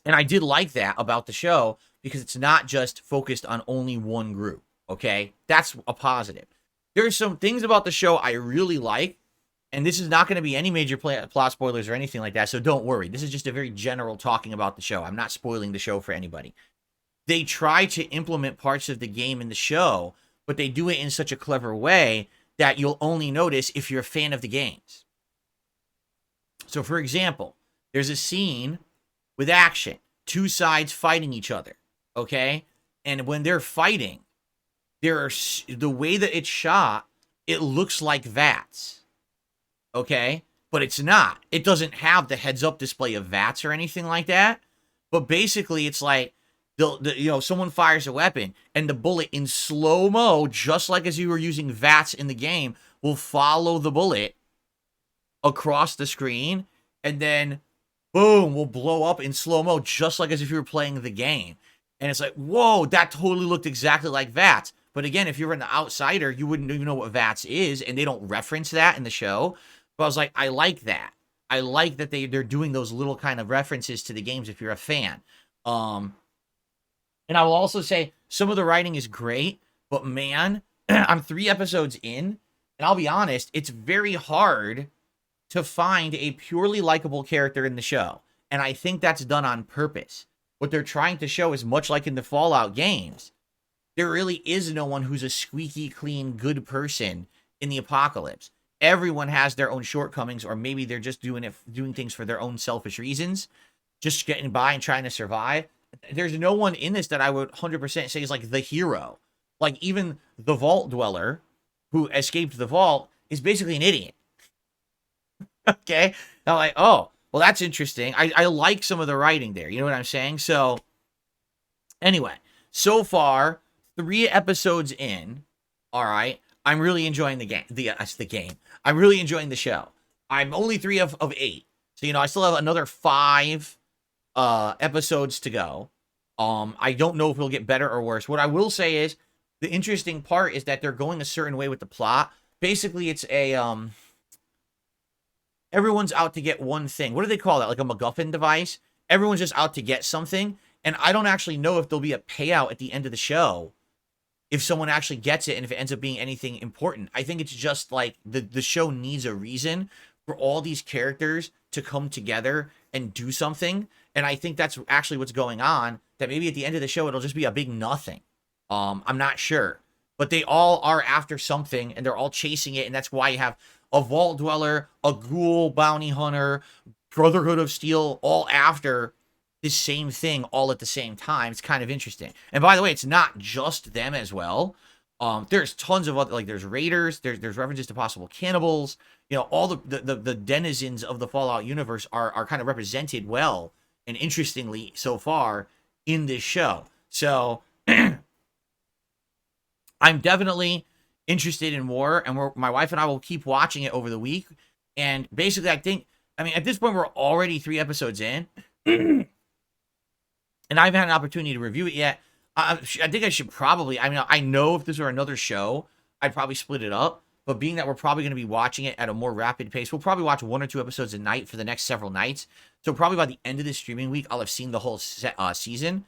I did like that about the show, because it's not just focused on only one group, okay? That's a positive. There's some things about the show I really like, and this is not going to be any major plot spoilers or anything like that, so don't worry. This is just a very general talking about the show. I'm not spoiling the show for anybody. They try to implement parts of the game in the show, but they do it in such a clever way that you'll only notice if you're a fan of the games. So, for example, there's a scene with action, 2 sides fighting each other, okay? And when they're fighting, the way that it's shot, it looks like VATS, okay? But it's not. It doesn't have the heads-up display of VATS or anything like that. But basically, it's like, someone fires a weapon, and the bullet in slow-mo, just like as you were using VATS in the game, will follow the bullet across the screen, and then, boom, will blow up in slow-mo, just like as if you were playing the game. And it's like, whoa, that totally looked exactly like VATS. But again, if you're an outsider, you wouldn't even know what VATS is, and they don't reference that in the show. But I was like, I like that. I like that they're doing those little kind of references to the games if you're a fan. And I will also say, some of the writing is great, but man, I'm 3 episodes in, and I'll be honest, it's very hard to find a purely likable character in the show. And I think that's done on purpose. What they're trying to show is, much like in the Fallout games, there really is no one who's a squeaky clean good person in the apocalypse. Everyone has their own shortcomings, or maybe they're just doing things for their own selfish reasons, just getting by and trying to survive. There's no one in this that I would 100% say is like the hero. Like, even the vault dweller who escaped the vault is basically an idiot. Okay? I'm like, oh, well, that's interesting. I like some of the writing there. You know what I'm saying? So, anyway, so far, 3 episodes in, all right, I'm really enjoying the game. I'm really enjoying the show. I'm only 3 of 8. So, I still have another 5 episodes to go. I don't know if it'll get better or worse. What I will say is, the interesting part is that they're going a certain way with the plot. Basically, it's everyone's out to get one thing. What do they call that? Like a MacGuffin device? Everyone's just out to get something. And I don't actually know if there'll be a payout at the end of the show if someone actually gets it and if it ends up being anything important. I think it's just like the show needs a reason for all these characters to come together and do something. And I think that's actually what's going on, that maybe at the end of the show, it'll just be a big nothing. I'm not sure. but they all are after something, and they're all chasing it, and that's why you have a Vault Dweller, a Ghoul Bounty Hunter, Brotherhood of Steel, all after this same thing all at the same time. It's kind of interesting. And by the way, it's not just them as well. There's tons of other, like there's raiders, there's references to possible cannibals. You know, all the denizens of the Fallout universe are kind of represented well and interestingly so far in this show. So I'm definitely interested in more, and my wife and I will keep watching it over the week. And basically, I mean, at this point, we're already 3 episodes in, and I haven't had an opportunity to review it yet. I think I should probably, I mean, I know if this were another show, I'd probably split it up. But being that we're probably going to be watching it at a more rapid pace, we'll probably watch 1 or 2 episodes a night for the next several nights. So probably by the end of this streaming week, I'll have seen the whole season.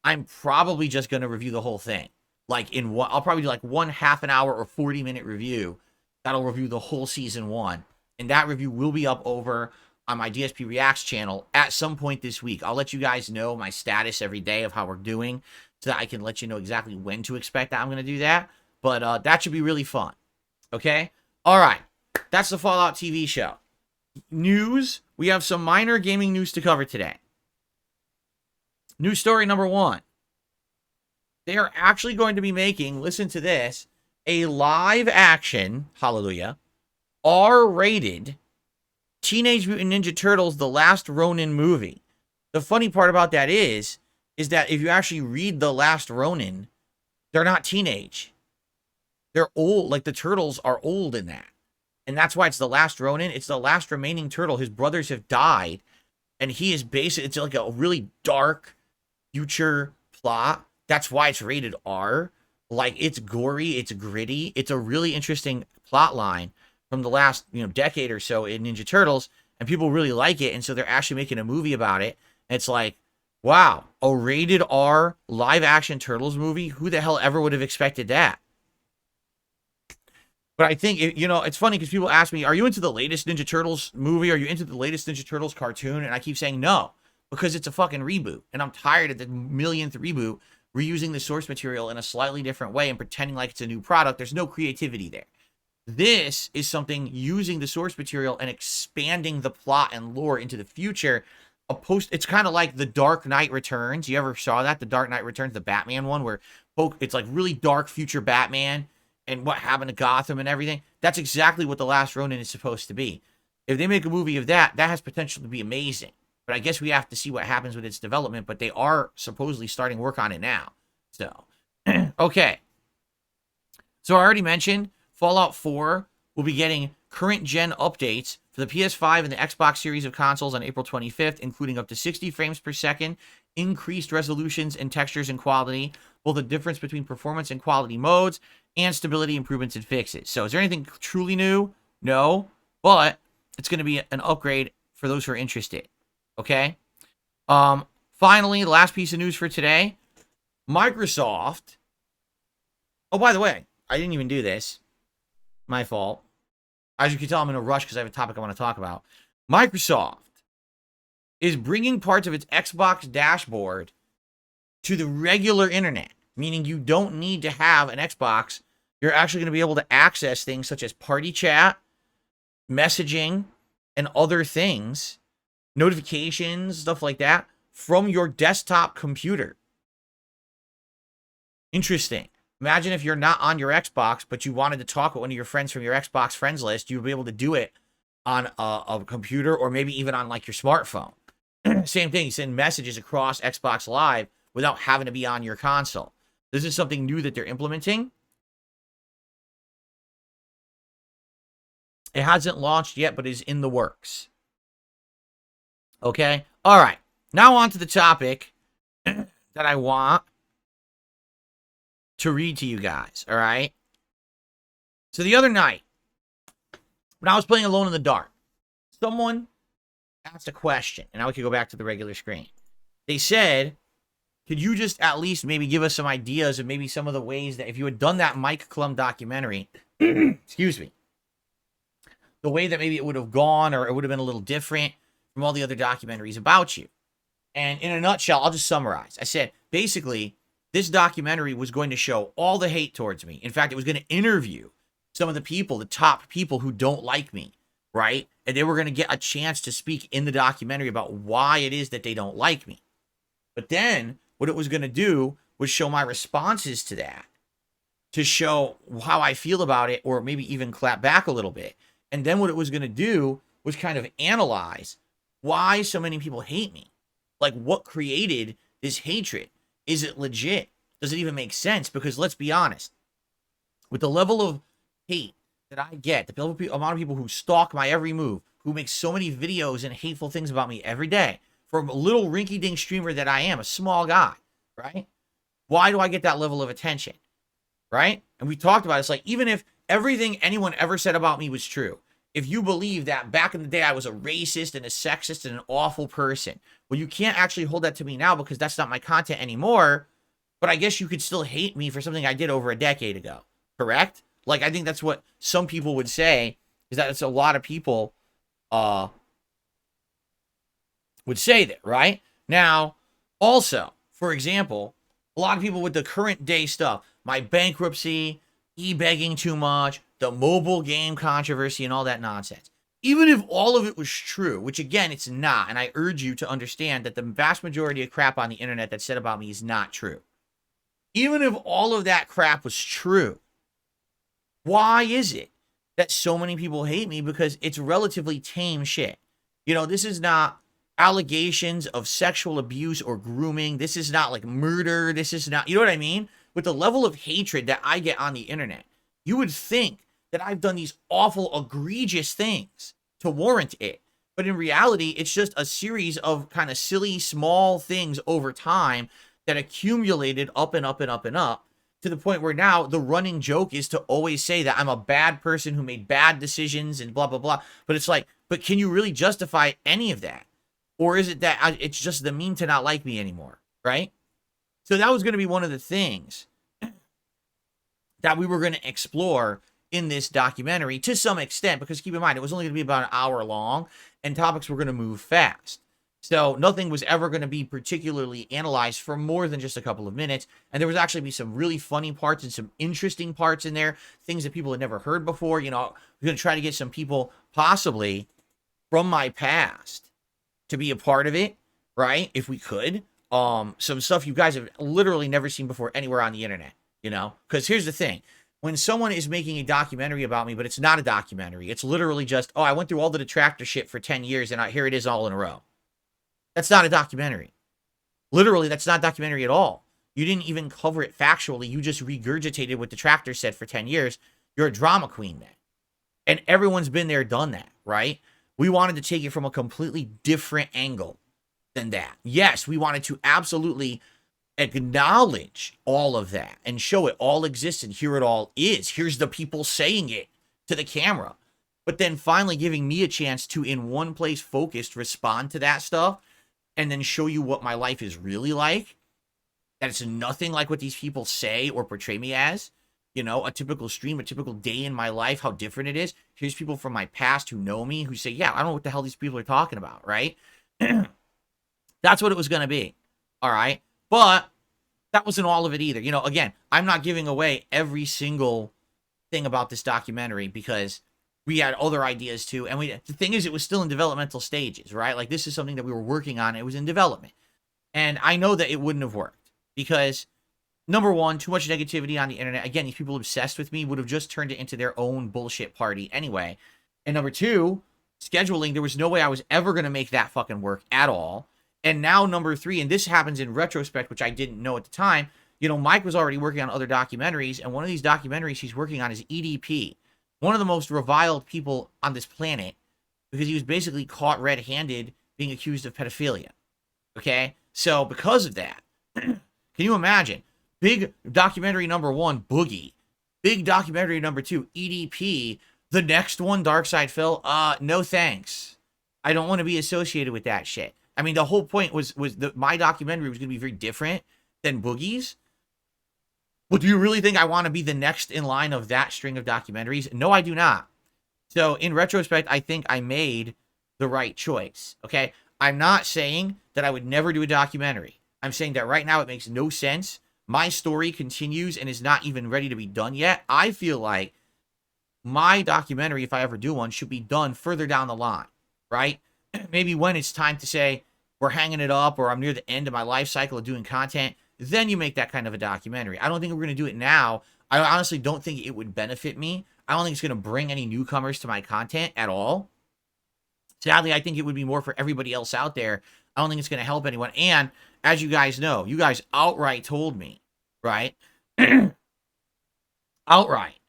I'm probably just going to review the whole thing. Like in one, I'll probably do like 1 half an hour or 40-minute review. That'll review the whole season 1. And that review will be up over on my DSP Reacts channel at some point this week. I'll let you guys know my status every day of how we're doing, so that I can let you know exactly when to expect that I'm going to do that. But that should be really fun. Okay? All right. That's the Fallout TV show. News. We have some minor gaming news to cover today. News story number 1. They are actually going to be making, listen to this, a live action, hallelujah, R-rated Teenage Mutant Ninja Turtles The Last Ronin movie. The funny part about that is that if you actually read The Last Ronin, they're not teenage. They're old. Like, the turtles are old in that. And that's why it's The Last Ronin. It's the last remaining turtle. His brothers have died. And he is basically, it's like a really dark future plot. That's why it's rated R. Like, it's gory, it's gritty. It's a really interesting plot line from the last, decade or so in Ninja Turtles. And people really like it. And so they're actually making a movie about it. And it's like, wow, a rated R live action Turtles movie? Who the hell ever would have expected that? But I think, it's funny because people ask me, are you into the latest Ninja Turtles movie? Are you into the latest Ninja Turtles cartoon? And I keep saying no, because it's a fucking reboot. And I'm tired of the millionth reboot reusing the source material in a slightly different way and pretending like it's a new product. There's no creativity there. This is something using the source material and expanding the plot and lore into the future. It's kind of like The Dark Knight Returns. You ever saw that? The Dark Knight Returns, the Batman one, where it's like really dark future Batman and what happened to Gotham and everything. That's exactly what The Last Ronin is supposed to be. If they make a movie of that, that has potential to be amazing. But I guess we have to see what happens with its development. But they are supposedly starting work on it now. So, okay. So I already mentioned Fallout 4 will be getting current gen updates for the PS5 and the Xbox series of consoles on April 25th, including up to 60 frames per second, increased resolutions and textures and quality, both the difference between performance and quality modes, and stability improvements and fixes. So is there anything truly new? No, but it's going to be an upgrade for those who are interested. Okay? Finally, the last piece of news for today. Microsoft. Oh, by the way, I didn't even do this. My fault. As you can tell, I'm in a rush because I have a topic I want to talk about. Microsoft is bringing parts of its Xbox dashboard to the regular internet, meaning you don't need to have an Xbox. You're actually going to be able to access things such as party chat, messaging, and other things, notifications, stuff like that, from your desktop computer. Interesting. Imagine if you're not on your Xbox, but you wanted to talk with one of your friends from your Xbox friends list, you'd be able to do it on a computer or maybe even on like your smartphone. Same thing, you send messages across Xbox Live without having to be on your console. This is something new that they're implementing. It hasn't launched yet, but is in the works. Okay? All right. Now on to the topic that I want to read to you guys, all right? So the other night, when I was playing Alone in the Dark, someone asked a question, and now we could go back to the regular screen. They said, could you just at least maybe give us some ideas of maybe some of the ways that if you had done that Mike Klum documentary, excuse me, the way that maybe it would have gone or it would have been a little different from all the other documentaries about you. And in a nutshell, I'll just summarize. I said, basically, this documentary was going to show all the hate towards me. In fact, it was going to interview some of the people, the top people who don't like me, right? And they were going to get a chance to speak in the documentary about why it is that they don't like me. But then what it was going to do was show my responses to that, to show how I feel about it, or maybe even clap back a little bit. And then what it was going to do was kind of analyze why so many people hate me. Like, what created this hatred? Is it legit? Does it even make sense? Because let's be honest, with the level of hate that I get, the amount of people who stalk my every move, who make so many videos and hateful things about me every day, from a little rinky-dink streamer that I am, a small guy, right? Why do I get that level of attention, right? And we talked about it. It's like, even if everything anyone ever said about me was true, if you believe that back in the day I was a racist and a sexist and an awful person, well, you can't actually hold that to me now because that's not my content anymore. But I guess you could still hate me for something I did over a decade ago, correct? Like, I think that's what some people would say, is that it's a lot of people would say that, right? Now, also, for example, a lot of people with the current day stuff, my bankruptcy, e-begging too much, the mobile game controversy, and all that nonsense. Even if all of it was true, which again, it's not, and I urge you to understand that the vast majority of crap on the internet that's said about me is not true. Even if all of that crap was true, why is it that so many people hate me? Because it's relatively tame shit. You know, this is not allegations of sexual abuse or grooming. This is not like murder. This is not, you know what I mean? With the level of hatred that I get on the internet, you would think that I've done these awful, egregious things to warrant it. But in reality, it's just a series of kind of silly, small things over time that accumulated up and up and up and up, to the point where now the running joke is to always say that I'm a bad person who made bad decisions and blah, blah, blah. But it's like, but can you really justify any of that? Or is it that it's just the meme to not like me anymore, right? So that was going to be one of the things that we were going to explore in this documentary to some extent, because keep in mind, it was only going to be about an hour long and topics were going to move fast. So nothing was ever going to be particularly analyzed for more than just a couple of minutes. And there was actually be some really funny parts and some interesting parts in there, things that people had never heard before. You know, we're going to try to get some people possibly from my past to be a part of it, right? If we could. Some stuff you guys have literally never seen before anywhere on the internet, you know? Because here's the thing. When someone is making a documentary about me, but it's not a documentary, it's literally just, oh, I went through all the detractor shit for 10 years and here it is all in a row. That's not a documentary. Literally, that's not a documentary at all. You didn't even cover it factually. You just regurgitated what Detractor said for 10 years. You're a drama queen then. And everyone's been there, done that, right? We wanted to take it from a completely different angle than that. Yes, we wanted to absolutely acknowledge all of that and show it all exists and here it all is. Here's the people saying it to the camera. But then finally giving me a chance to, in one place focused, respond to that stuff and then show you what my life is really like. That it's nothing like what these people say or portray me as. You know, a typical stream, a typical day in my life, how different it is. Here's people from my past who know me, who say, yeah, I don't know what the hell these people are talking about, right? That's what it was going to be, all right? But that wasn't all of it either. You know, again, I'm not giving away every single thing about this documentary because we had other ideas too. And the thing is, it was still in developmental stages, right? Like, this is something that we were working on. It was in development. And I know that it wouldn't have worked because, number one, too much negativity on the internet. Again, these people obsessed with me would have just turned it into their own bullshit party anyway. And number two, scheduling, there was no way I was ever going to make that fucking work at all. And now number three, and this happens in retrospect, which I didn't know at the time, you know, Mike was already working on other documentaries, and one of these documentaries he's working on is EDP, one of the most reviled people on this planet, because he was basically caught red-handed being accused of pedophilia. Okay? So because of that, can you imagine? Big documentary number one, Boogie. Big documentary number two, EDP. The next one, Dark Side Phil. No thanks. I don't want to be associated with that shit. I mean, the whole point was that my documentary was going to be very different than Boogie's. But do you really think I want to be the next in line of that string of documentaries? No, I do not. So in retrospect, I think I made the right choice. Okay? I'm not saying that I would never do a documentary. I'm saying that right now it makes no sense. my story continues and is not even ready to be done yet, I feel like my documentary, if I ever do one, should be done further down the line, right? Maybe when it's time to say we're hanging it up or I'm near the end of my life cycle of doing content, then you make that kind of a documentary. I don't think we're going to do it now. I honestly don't think it would benefit me. I don't think it's going to bring any newcomers to my content at all. Sadly, I think it would be more for everybody else out there. I don't think it's going to help anyone. And as you guys know, you guys outright told me, right? Outright,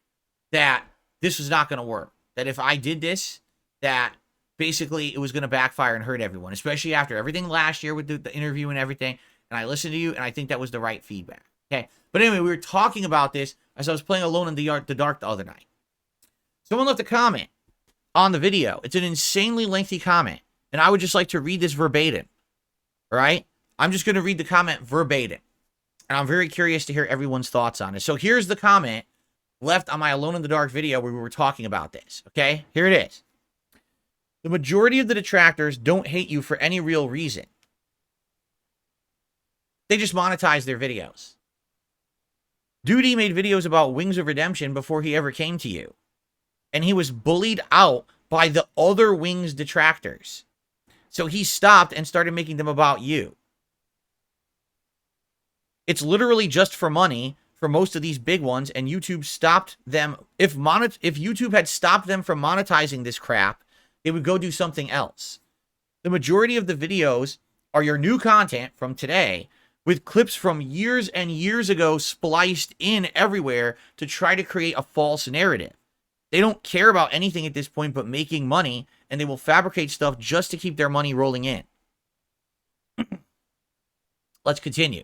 that this was not going to work. That if I did this, that basically it was going to backfire and hurt everyone, especially after everything last year with the interview and everything. And I listened to you, and I think that was the right feedback. Okay. But anyway, we were talking about this as I was playing Alone in the Dark the other night. Someone left a comment on the video. It's an insanely lengthy comment, and I would just like to read this verbatim. All right? I'm just going to read the comment verbatim, and I'm very curious to hear everyone's thoughts on it. So here's the comment left on my Alone in the Dark video where we were talking about this. Okay? Here it is. The majority of the detractors don't hate you for any real reason. They just monetize their videos. Duty made videos about Wings of Redemption before he ever came to you. And he was bullied out by the other Wings detractors. So he stopped and started making them about you. It's literally just for money for most of these big ones, and YouTube stopped them. If YouTube had stopped them from monetizing this crap, they would go do something else. The majority of the videos are your new content from today, with clips from years and years ago spliced in everywhere to try to create a false narrative. They don't care about anything at this point but making money, and they will fabricate stuff just to keep their money rolling in. Let's continue.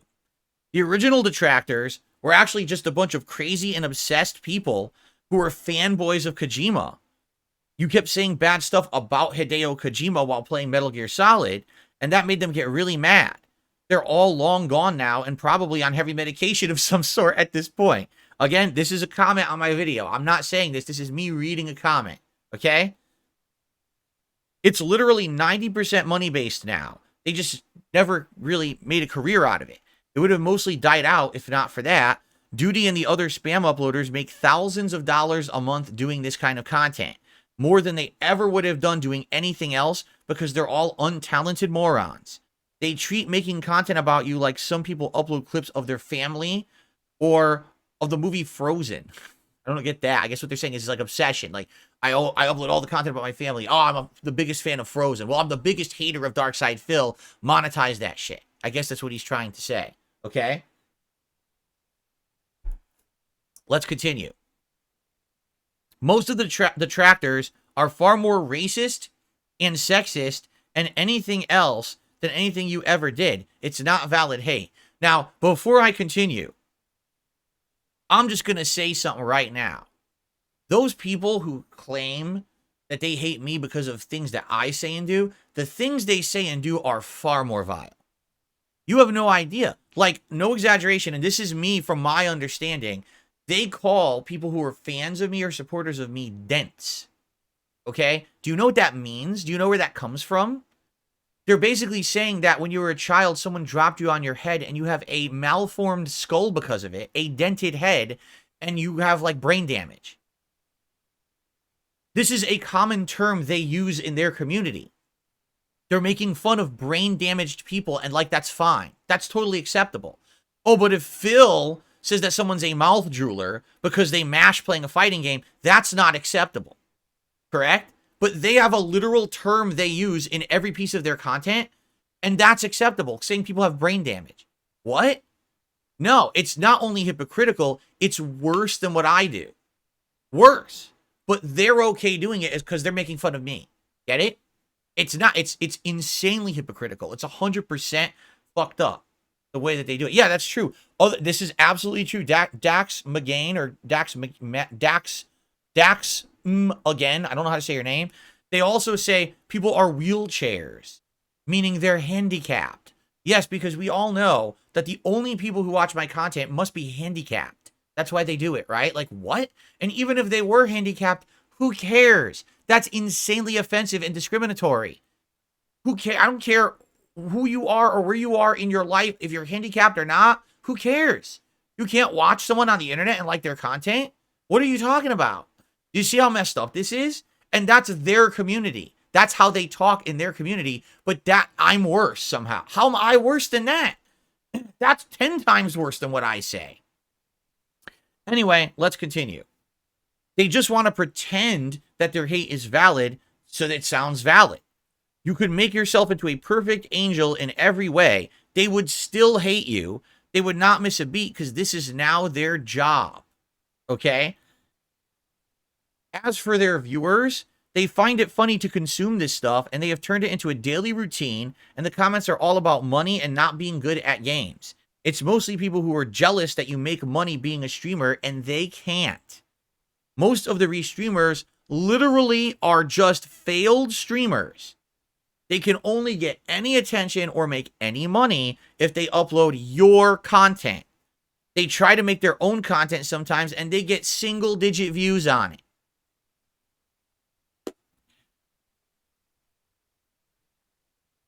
The original detractors were actually just a bunch of crazy and obsessed people who were fanboys of Kojima. You kept saying bad stuff about Hideo Kojima while playing Metal Gear Solid, and that made them get really mad. They're all long gone now and probably on heavy medication of some sort at this point. Again, this is a comment on my video. I'm not saying this. This is me reading a comment, okay? It's literally 90% money-based now. They just never really made a career out of it. It would have mostly died out if not for that. Duty and the other spam uploaders make thousands of dollars a month doing this kind of content. More than they ever would have done doing anything else because they're all untalented morons. They treat making content about you like some people upload clips of their family or of the movie Frozen. I don't get that. I guess what they're saying is like obsession. Like, I upload all the content about my family. Oh, I'm the biggest fan of Frozen. Well, I'm the biggest hater of Darkside Phil. Monetize that shit. I guess that's what he's trying to say. Okay? Let's continue. Most of the detractors are far more racist and sexist and anything else than anything you ever did. It's not valid hate. Now, before I continue, I'm just going to say something right now. Those people who claim that they hate me because of things that I say and do, the things they say and do are far more vile. You have no idea. Like, no exaggeration, and this is me from my understanding. They call people who are fans of me or supporters of me dense. Okay? Do you know what that means? Do you know where that comes from? They're basically saying that when you were a child, someone dropped you on your head and you have a malformed skull because of it, a dented head, and you have like brain damage. This is a common term they use in their community. They're making fun of brain damaged people and like that's fine. That's totally acceptable. Oh, but if Phil says that someone's a mouth drooler because they mash playing a fighting game, that's not acceptable. Correct? But they have a literal term they use in every piece of their content, and that's acceptable, saying people have brain damage. What? No, it's not only hypocritical, it's worse than what I do. Worse. But they're okay doing it because they're making fun of me. Get it? It's not, it's insanely hypocritical. It's 100% fucked up, the way that they do it. Yeah, that's true. Oh, this is absolutely true. Dax McGain, or Dax again, I don't know how to say your name. They also say people are wheelchairs, meaning they're handicapped. Yes, because we all know that the only people who watch my content must be handicapped. That's why they do it, right? Like, what? And even if they were handicapped, who cares? That's insanely offensive and discriminatory. Who cares? I don't care who you are or where you are in your life. If you're handicapped or not, who cares? You can't watch someone on the internet and like their content? What are you talking about? Do you see how messed up this is? And that's their community. That's how they talk in their community. But that I'm worse somehow. How am I worse than that? That's 10 times worse than what I say. Anyway, let's continue. They just want to pretend that their hate is valid so that it sounds valid. You could make yourself into a perfect angel in every way. They would still hate you. They would not miss a beat because this is now their job. Okay? As for their viewers, they find it funny to consume this stuff, and they have turned it into a daily routine, and the comments are all about money and not being good at games. It's mostly people who are jealous that you make money being a streamer, and they can't. Most of the restreamers literally are just failed streamers. They can only get any attention or make any money if they upload your content. They try to make their own content sometimes, and they get single-digit views on it.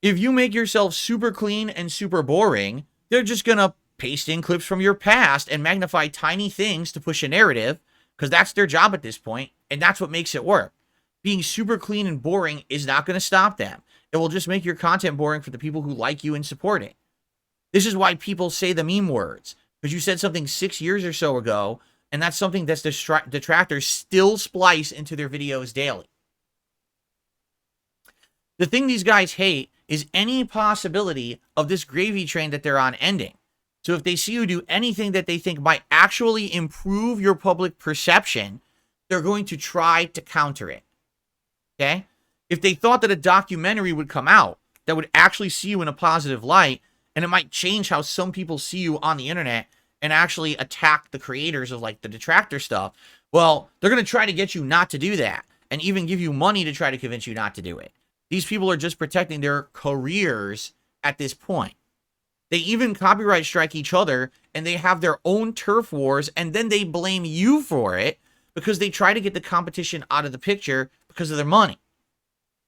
If you make yourself super clean and super boring, they're just going to paste in clips from your past and magnify tiny things to push a narrative, because that's their job at this point, and that's what makes it work. Being super clean and boring is not going to stop them. It will just make your content boring for the people who like you and support it. This is why people say the meme words, because you said something 6 years or so ago, and that's something that detractors still splice into their videos daily. The thing these guys hate is any possibility of this gravy train that they're on ending. So if they see you do anything that they think might actually improve your public perception, they're going to try to counter it. Okay? If they thought that a documentary would come out that would actually see you in a positive light, and it might change how some people see you on the internet and actually attack the creators of like the detractor stuff, well, they're going to try to get you not to do that and even give you money to try to convince you not to do it. These people are just protecting their careers at this point. They even copyright strike each other, and they have their own turf wars, and then they blame you for it because they try to get the competition out of the picture because of their money.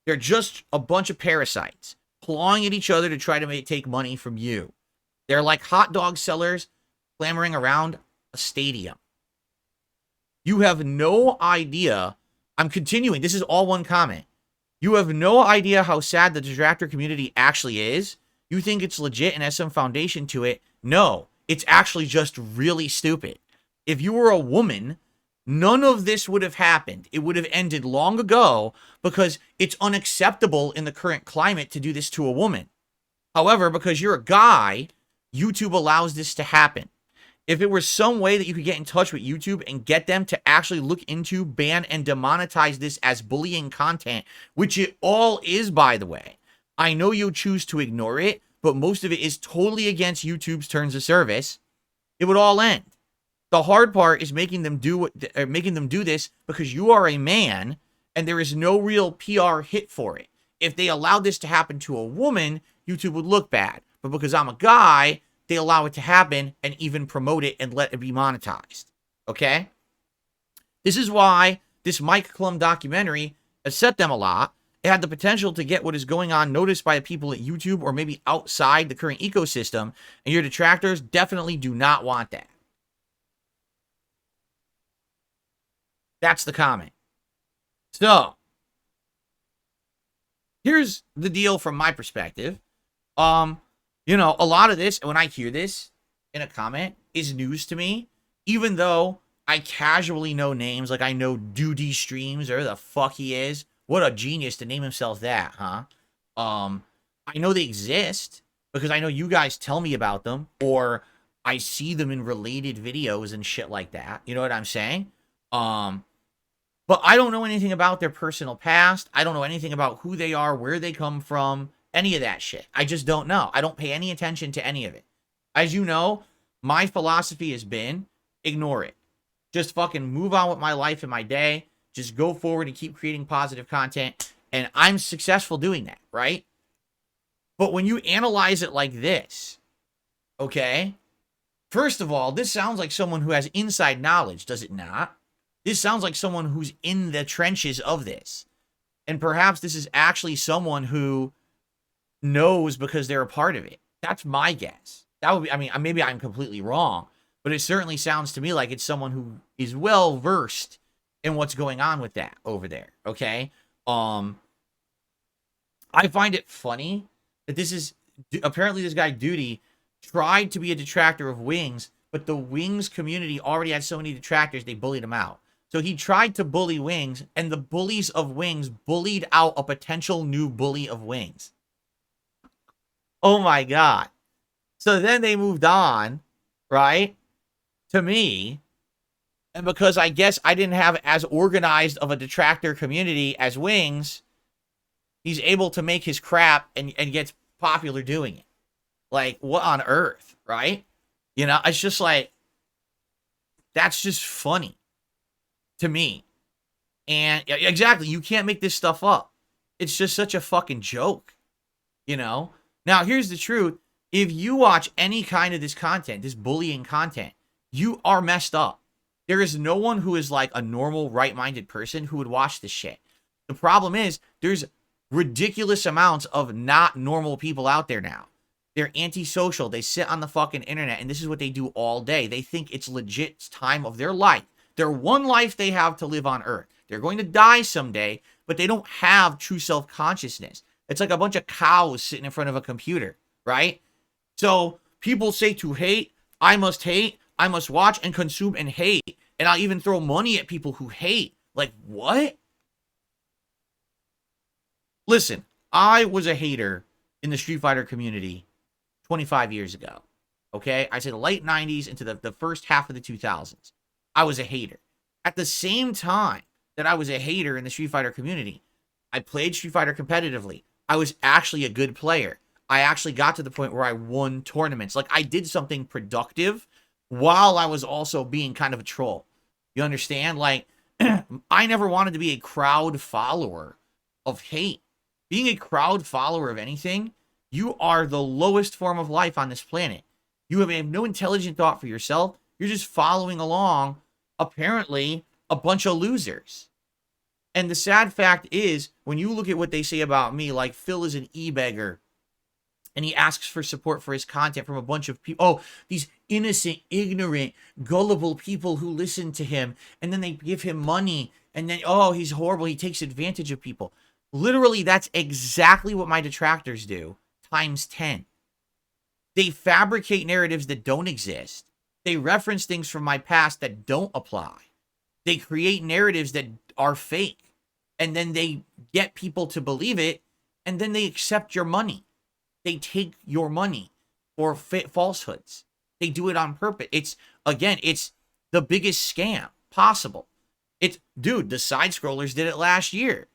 They're just a bunch of parasites clawing at each other to try to take money from you. They're like hot dog sellers clamoring around a stadium. You have no idea. I'm continuing. This is all one comment. You have no idea how sad the detractor community actually is. You think it's legit and has some foundation to it. No, it's actually just really stupid. If you were a woman, none of this would have happened. It would have ended long ago because it's unacceptable in the current climate to do this to a woman. However, because you're a guy, YouTube allows this to happen. If it was some way that you could get in touch with YouTube and get them to actually look into, ban, and demonetize this as bullying content, which it all is, by the way. I know you choose to ignore it, but most of it is totally against YouTube's terms of service. It would all end. The hard part is making them do this because you are a man and there is no real PR hit for it. If they allowed this to happen to a woman, YouTube would look bad. But because I'm a guy, they allow it to happen and even promote it and let it be monetized. Okay? This is why this Mike Klum documentary upset them a lot. It had the potential to get what is going on noticed by the people at YouTube or maybe outside the current ecosystem, and your detractors definitely do not want that. That's the comment. So, here's the deal from my perspective. You know, a lot of this, when I hear this in a comment, is news to me, even though I casually know names, like I know Duty Streams, or who the fuck he is. What a genius to name himself that, huh? I know they exist because I know you guys tell me about them, or I see them in related videos and shit like that. You know what I'm saying? But I don't know anything about their personal past. I don't know anything about who they are, where they come from, any of that shit. I just don't know. I don't pay any attention to any of it. As you know, my philosophy has been ignore it. Just fucking move on with my life and my day. Just go forward and keep creating positive content. And I'm successful doing that, right? But when you analyze it like this, okay? First of all, this sounds like someone who has inside knowledge, does it not? This sounds like someone who's in the trenches of this. And perhaps this is actually someone who knows because they're a part of it. That's my guess. That would be, I mean, maybe I'm completely wrong, but it certainly sounds to me like it's someone who is well versed in what's going on with that over there. Okay. I find it funny that this is apparently this guy Duty tried to be a detractor of Wings, but the Wings community already had so many detractors they bullied him out. So he tried to bully Wings, and the bullies of Wings bullied out a potential new bully of Wings. Oh my God. So then they moved on, right, to me. And because I guess I didn't have as organized of a detractor community as Wings, he's able to make his crap and gets popular doing it. Like, what on earth, right? You know, it's just like, that's just funny to me. And exactly, you can't make this stuff up. It's just such a fucking joke, you know? Now, here's the truth. If you watch any kind of this content, this bullying content, you are messed up. There is no one who is like a normal, right-minded person who would watch this shit. The problem is, there's ridiculous amounts of not normal people out there now. They're antisocial. They sit on the fucking internet, and this is what they do all day. They think it's legit time of their life. Their one life they have to live on Earth. They're going to die someday, but they don't have true self-consciousness. It's like a bunch of cows sitting in front of a computer, right? So people say to hate, I must watch and consume and hate. And I'll even throw money at people who hate. Like, what? Listen, I was a hater in the Street Fighter community 25 years ago. Okay? I say the late 90s into the first half of the 2000s. I was a hater. At the same time that I was a hater in the Street Fighter community, I played Street Fighter competitively. I was actually a good player. I actually got to the point where I won tournaments. Like, I did something productive while I was also being kind of a troll. You understand? Like, I never wanted to be a crowd follower of hate. Being a crowd follower of anything, you are the lowest form of life on this planet. You have no intelligent thought for yourself. You're just following along, apparently, a bunch of losers. And the sad fact is, when you look at what they say about me, like Phil is an e-beggar, and he asks for support for his content from a bunch of people. Oh, these innocent, ignorant, gullible people who listen to him, and then they give him money, and then, oh, he's horrible, he takes advantage of people. Literally, that's exactly what my detractors do, times 10. They fabricate narratives that don't exist. They reference things from my past that don't apply. They create narratives that are fake, and then they get people to believe it, and then they accept your money. They take your money for falsehoods. They do it on purpose. It's the biggest scam possible. Dude, the side scrollers did it last year.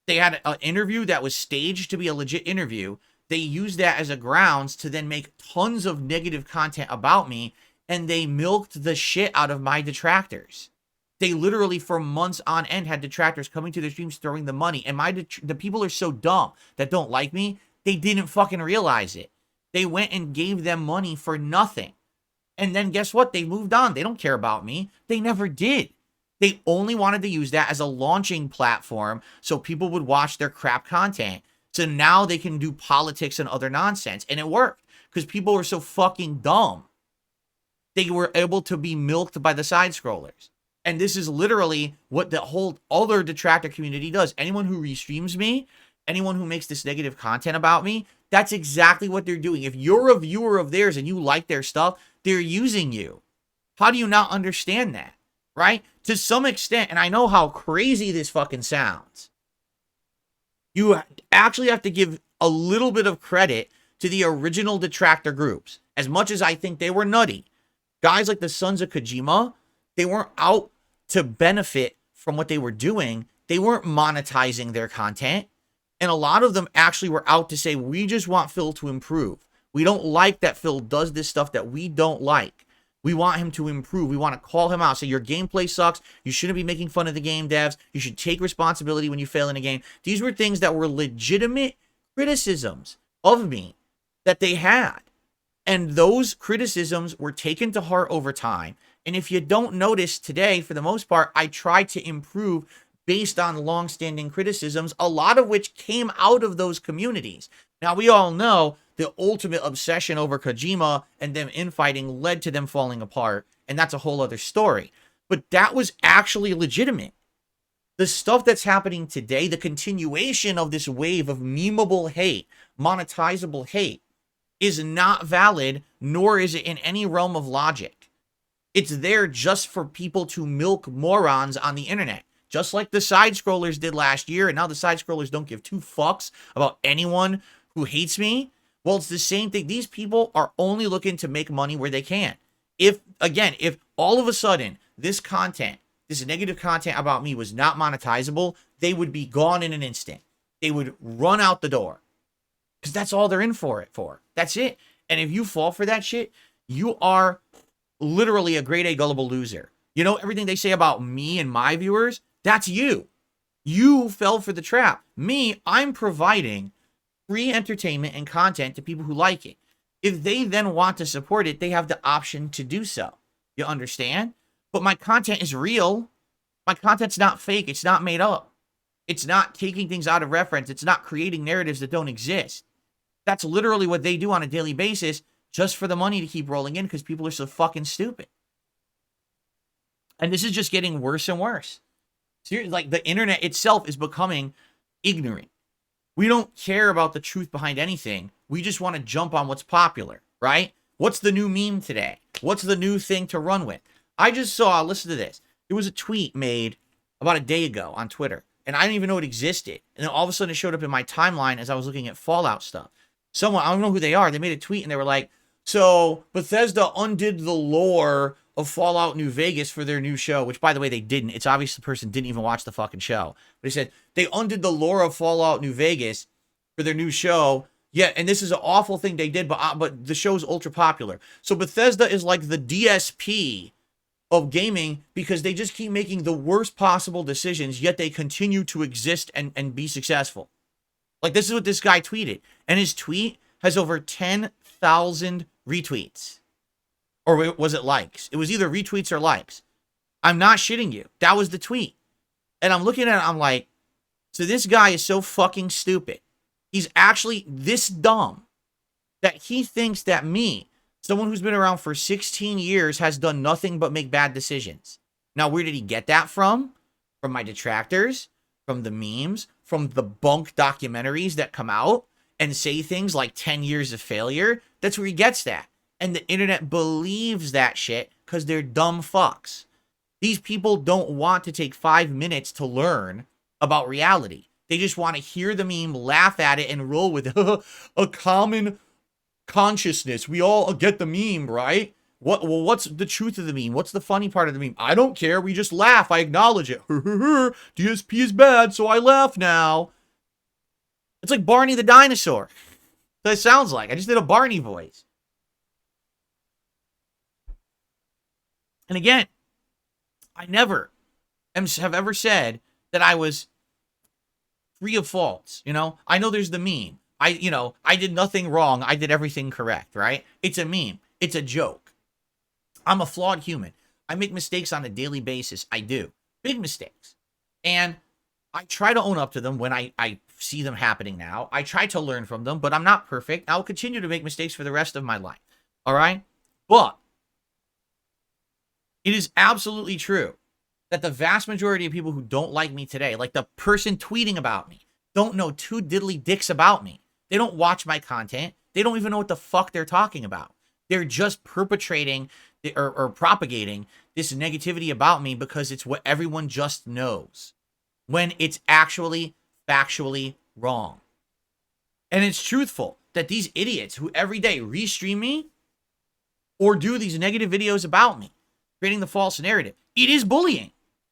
They had an interview that was staged to be a legit interview. They used that as a grounds to then make tons of negative content about me, and they milked the shit out of my detractors. They literally, for months on end, had detractors coming to their streams throwing the money. And the people are so dumb that don't like me, they didn't fucking realize it. They went and gave them money for nothing. And then guess what? They moved on. They don't care about me. They never did. They only wanted to use that as a launching platform so people would watch their crap content. So now they can do politics and other nonsense. And it worked because people were so fucking dumb. They were able to be milked by the side scrollers. And this is literally what the whole other detractor community does. Anyone who restreams me, anyone who makes this negative content about me, that's exactly what they're doing. If you're a viewer of theirs and you like their stuff, they're using you. How do you not understand that? Right? To some extent, and I know how crazy this fucking sounds, you actually have to give a little bit of credit to the original detractor groups. As much as I think they were nutty. Guys like the Sons of Kojima, they weren't out to benefit from what they were doing. They weren't monetizing their content. And a lot of them actually were out to say, we just want Phil to improve. We don't like that Phil does this stuff that we don't like. We want him to improve. We want to call him out. Say, your gameplay sucks. You shouldn't be making fun of the game devs. You should take responsibility when you fail in a game. These were things that were legitimate criticisms of me that they had. And those criticisms were taken to heart over time. And if you don't notice today, for the most part, I try to improve based on long-standing criticisms, a lot of which came out of those communities. Now, we all know the ultimate obsession over Kojima and them infighting led to them falling apart, and that's a whole other story. But that was actually legitimate. The stuff that's happening today, the continuation of this wave of memeable hate, monetizable hate, is not valid, nor is it in any realm of logic. It's there just for people to milk morons on the internet. Just like the side-scrollers did last year, and now the side-scrollers don't give two fucks about anyone who hates me. Well, it's the same thing. These people are only looking to make money where they can. If all of a sudden this content, this negative content about me was not monetizable, they would be gone in an instant. They would run out the door. Because that's all they're in for it for. That's it. And if you fall for that shit, you are literally a grade A gullible loser. You know, everything they say about me and my viewers, that's you. You fell for the trap. Me, I'm providing free entertainment and content to people who like it. If they then want to support it, they have the option to do so. You understand? But my content is real. My content's not fake. It's not made up. It's not taking things out of reference. It's not creating narratives that don't exist. That's literally what they do on a daily basis just for the money to keep rolling in because people are so fucking stupid. And this is just getting worse and worse. Seriously, like the internet itself is becoming ignorant. We don't care about the truth behind anything. We just want to jump on what's popular, right? What's the new meme today? What's the new thing to run with? I just saw, listen to this. There was a tweet made about a day ago on Twitter, and I didn't even know it existed. And then all of a sudden it showed up in my timeline as I was looking at Fallout stuff. Someone, I don't know who they are, they made a tweet and they were like, so Bethesda undid the lore of Fallout New Vegas for their new show, which, by the way, they didn't. It's obvious the person didn't even watch the fucking show. But he said, they undid the lore of Fallout New Vegas for their new show. Yeah, and this is an awful thing they did, but the show's ultra popular. So Bethesda is like the DSP of gaming because they just keep making the worst possible decisions, yet they continue to exist and be successful. Like, this is what this guy tweeted. And his tweet has over 10,000 retweets. Or was it likes? It was either retweets or likes. I'm not shitting you. That was the tweet. And I'm looking at it, I'm like, so this guy is so fucking stupid. He's actually this dumb that he thinks that me, someone who's been around for 16 years, has done nothing but make bad decisions. Now, where did he get that from? From my detractors, from the memes, from the bunk documentaries that come out and say things like 10 years of failure. That's where he gets that. And the internet believes that shit because they're dumb fucks. These people don't want to take 5 minutes to learn about reality. They just want to hear the meme, laugh at it, and roll with it. A common consciousness. We all get the meme, right? What's the truth of the meme? What's the funny part of the meme? I don't care. We just laugh. I acknowledge it. DSP is bad, so I laugh now. It's like Barney the dinosaur. That sounds like. I just did a Barney voice. And again, I never have ever said that I was free of faults. You know, I know there's the meme. I did nothing wrong. I did everything correct, right? It's a meme. It's a joke. I'm a flawed human. I make mistakes on a daily basis. I do. Big mistakes. And I try to own up to them when I see them happening now. I try to learn from them, but I'm not perfect. I'll continue to make mistakes for the rest of my life. All right? But it is absolutely true that the vast majority of people who don't like me today, like the person tweeting about me, don't know two diddly dicks about me. They don't watch my content. They don't even know what the fuck they're talking about. They're just perpetrating or propagating this negativity about me because it's what everyone just knows, when it's actually factually wrong. And it's truthful that these idiots who every day restream me or do these negative videos about me, creating the false narrative, it is bullying.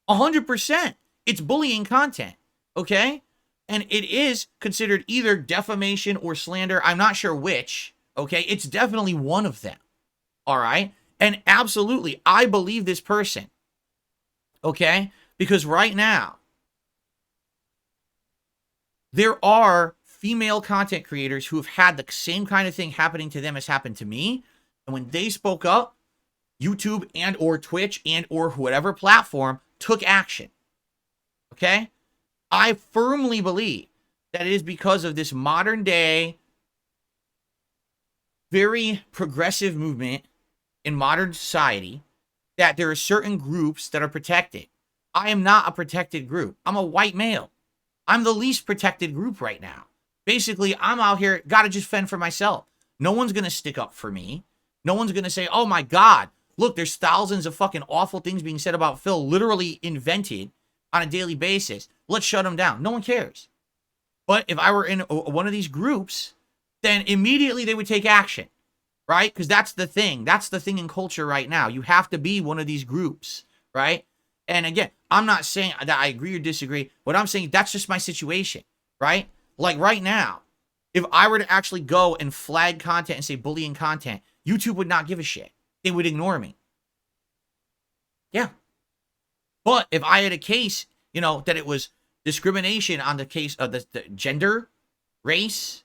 100%. It's bullying content. Okay? And it is considered either defamation or slander. I'm not sure which. Okay? It's definitely one of them. All right? And absolutely, I believe this person. Okay? Because right now, there are female content creators who have had the same kind of thing happening to them as happened to me. And when they spoke up, YouTube and or Twitch and or whatever platform took action. Okay? I firmly believe that it is because of this modern day very progressive movement in modern society that there are certain groups that are protected. I am not a protected group. I'm a white male. I'm the least protected group right now. Basically, I'm out here, gotta just fend for myself. No one's gonna stick up for me. No one's gonna say, oh my God, look, there's thousands of fucking awful things being said about Phil, literally invented on a daily basis. Let's shut him down. No one cares. But if I were in one of these groups, then immediately they would take action, right? Because that's the thing. That's the thing in culture right now. You have to be one of these groups, right? And again, I'm not saying that I agree or disagree. What I'm saying, that's just my situation, right? Like right now, if I were to actually go and flag content and say bullying content, YouTube would not give a shit. They would ignore me. Yeah. But if I had a case, you know, that it was discrimination on the case of the gender, race,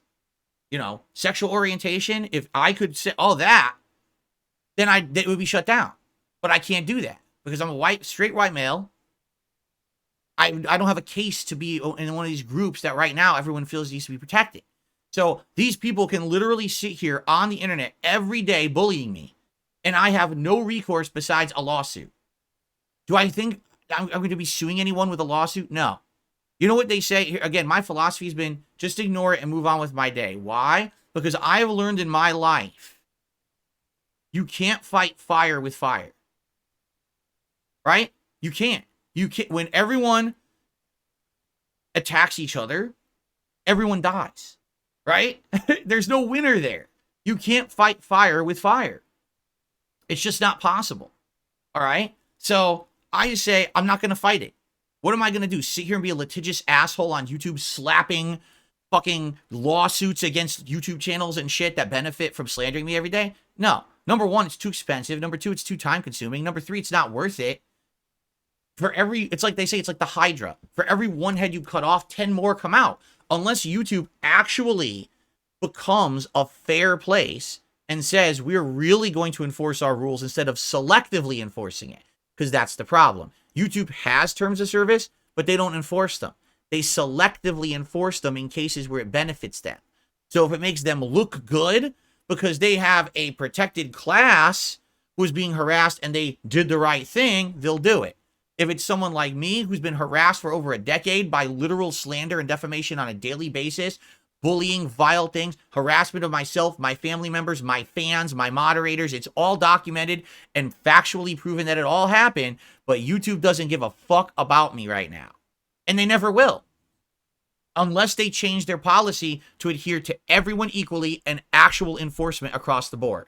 you know, sexual orientation, if I could say all that, then it would be shut down. But I can't do that because I'm a straight white male. I don't have a case to be in one of these groups that right now everyone feels needs to be protected. So these people can literally sit here on the internet every day bullying me, and I have no recourse besides a lawsuit. Do I think I'm going to be suing anyone with a lawsuit? No. You know what they say here? Again, my philosophy has been just ignore it and move on with my day. Why? Because I have learned in my life, you can't fight fire with fire. Right? You can't. You can't. When everyone attacks each other, everyone dies. Right? There's no winner there. You can't fight fire with fire. It's just not possible. All right? So I just say, I'm not going to fight it. What am I going to do? Sit here and be a litigious asshole on YouTube slapping fucking lawsuits against YouTube channels and shit that benefit from slandering me every day? No. Number one, it's too expensive. Number two, it's too time consuming. Number three, it's not worth it. It's like they say, it's like the Hydra. For every one head you cut off, 10 more come out. Unless YouTube actually becomes a fair place and says, we're really going to enforce our rules instead of selectively enforcing it. Because that's the problem. YouTube has terms of service, but they don't enforce them. They selectively enforce them in cases where it benefits them. So if it makes them look good because they have a protected class who's being harassed and they did the right thing, they'll do it. If it's someone like me who's been harassed for over a decade by literal slander and defamation on a daily basis, bullying, vile things, harassment of myself, my family members, my fans, my moderators, it's all documented and factually proven that it all happened, but YouTube doesn't give a fuck about me right now. And they never will. Unless they change their policy to adhere to everyone equally and actual enforcement across the board.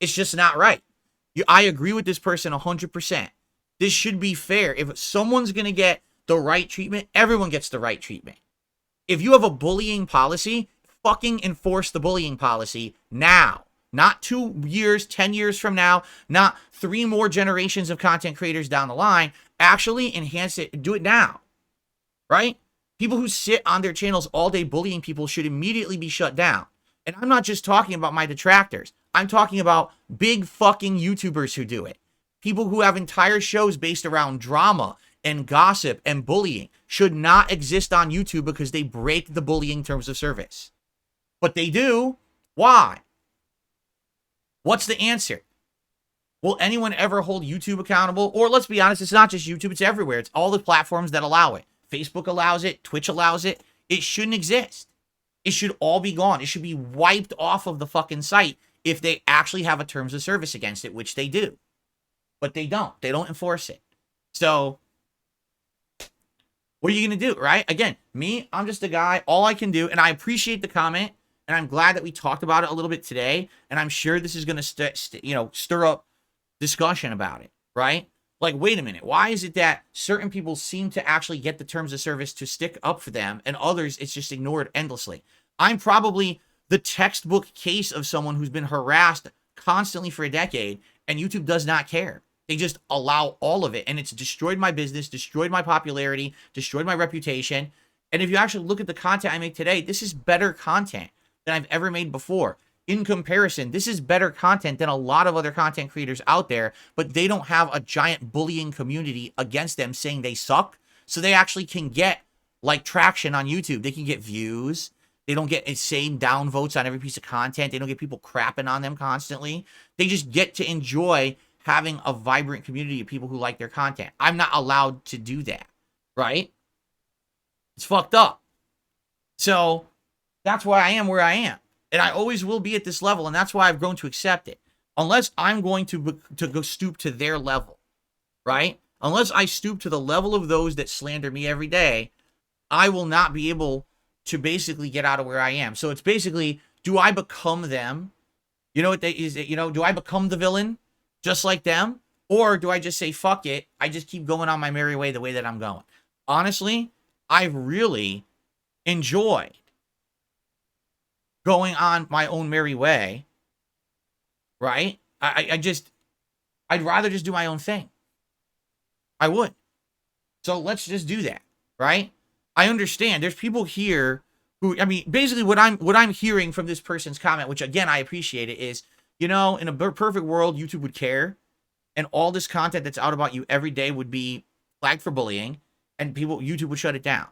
It's just not right. I agree with this person 100%. This should be fair. If someone's going to get the right treatment, everyone gets the right treatment. If you have a bullying policy, fucking enforce the bullying policy now. Not 2 years, 10 years from now, not 3 more generations of content creators down the line. Actually enhance it. Do it now. Right? People who sit on their channels all day bullying people should immediately be shut down. And I'm not just talking about my detractors. I'm talking about big fucking YouTubers who do it. People who have entire shows based around drama and gossip and bullying should not exist on YouTube because they break the bullying terms of service. But they do. Why? What's the answer? Will anyone ever hold YouTube accountable? Or let's be honest, it's not just YouTube, it's everywhere. It's all the platforms that allow it. Facebook allows it, Twitch allows it. It shouldn't exist. It should all be gone. It should be wiped off of the fucking site if they actually have a terms of service against it, which they do. But they don't. They don't enforce it. So what are you going to do, right? Again, me, I'm just a guy. All I can do, and I appreciate the comment, and I'm glad that we talked about it a little bit today, and I'm sure this is going to stir up discussion about it, right? Like, wait a minute. Why is it that certain people seem to actually get the terms of service to stick up for them, and others, it's just ignored endlessly? I'm probably the textbook case of someone who's been harassed constantly for a decade, and YouTube does not care. They just allow all of it, and it's destroyed my business, destroyed my popularity, destroyed my reputation. And if you actually look at the content I make today, this is better content than I've ever made before. In comparison, this is better content than a lot of other content creators out there, but they don't have a giant bullying community against them saying they suck, so they actually can get, like, traction on YouTube. They can get views. They don't get insane downvotes on every piece of content. They don't get people crapping on them constantly. They just get to enjoy having a vibrant community of people who like their content. I'm not allowed to do that, right? It's fucked up. So that's why I am where I am. And I always will be at this level, and that's why I've grown to accept it. Unless I'm going to go stoop to their level, right? Unless I stoop to the level of those that slander me every day, I will not be able to basically get out of where I am. So it's basically, do I become them? You know what they is? You know, do I become the villain just like them, or do I just say fuck it? I just keep going on my merry way the way that I'm going. Honestly, I've really enjoyed going on my own merry way. Right? I'd rather just do my own thing. I would. So let's just do that, right? I understand there's people here who, I mean, basically what I'm hearing from this person's comment, which again, I appreciate it, is, you know, in a perfect world, YouTube would care, and all this content that's out about you every day would be flagged for bullying, and YouTube would shut it down.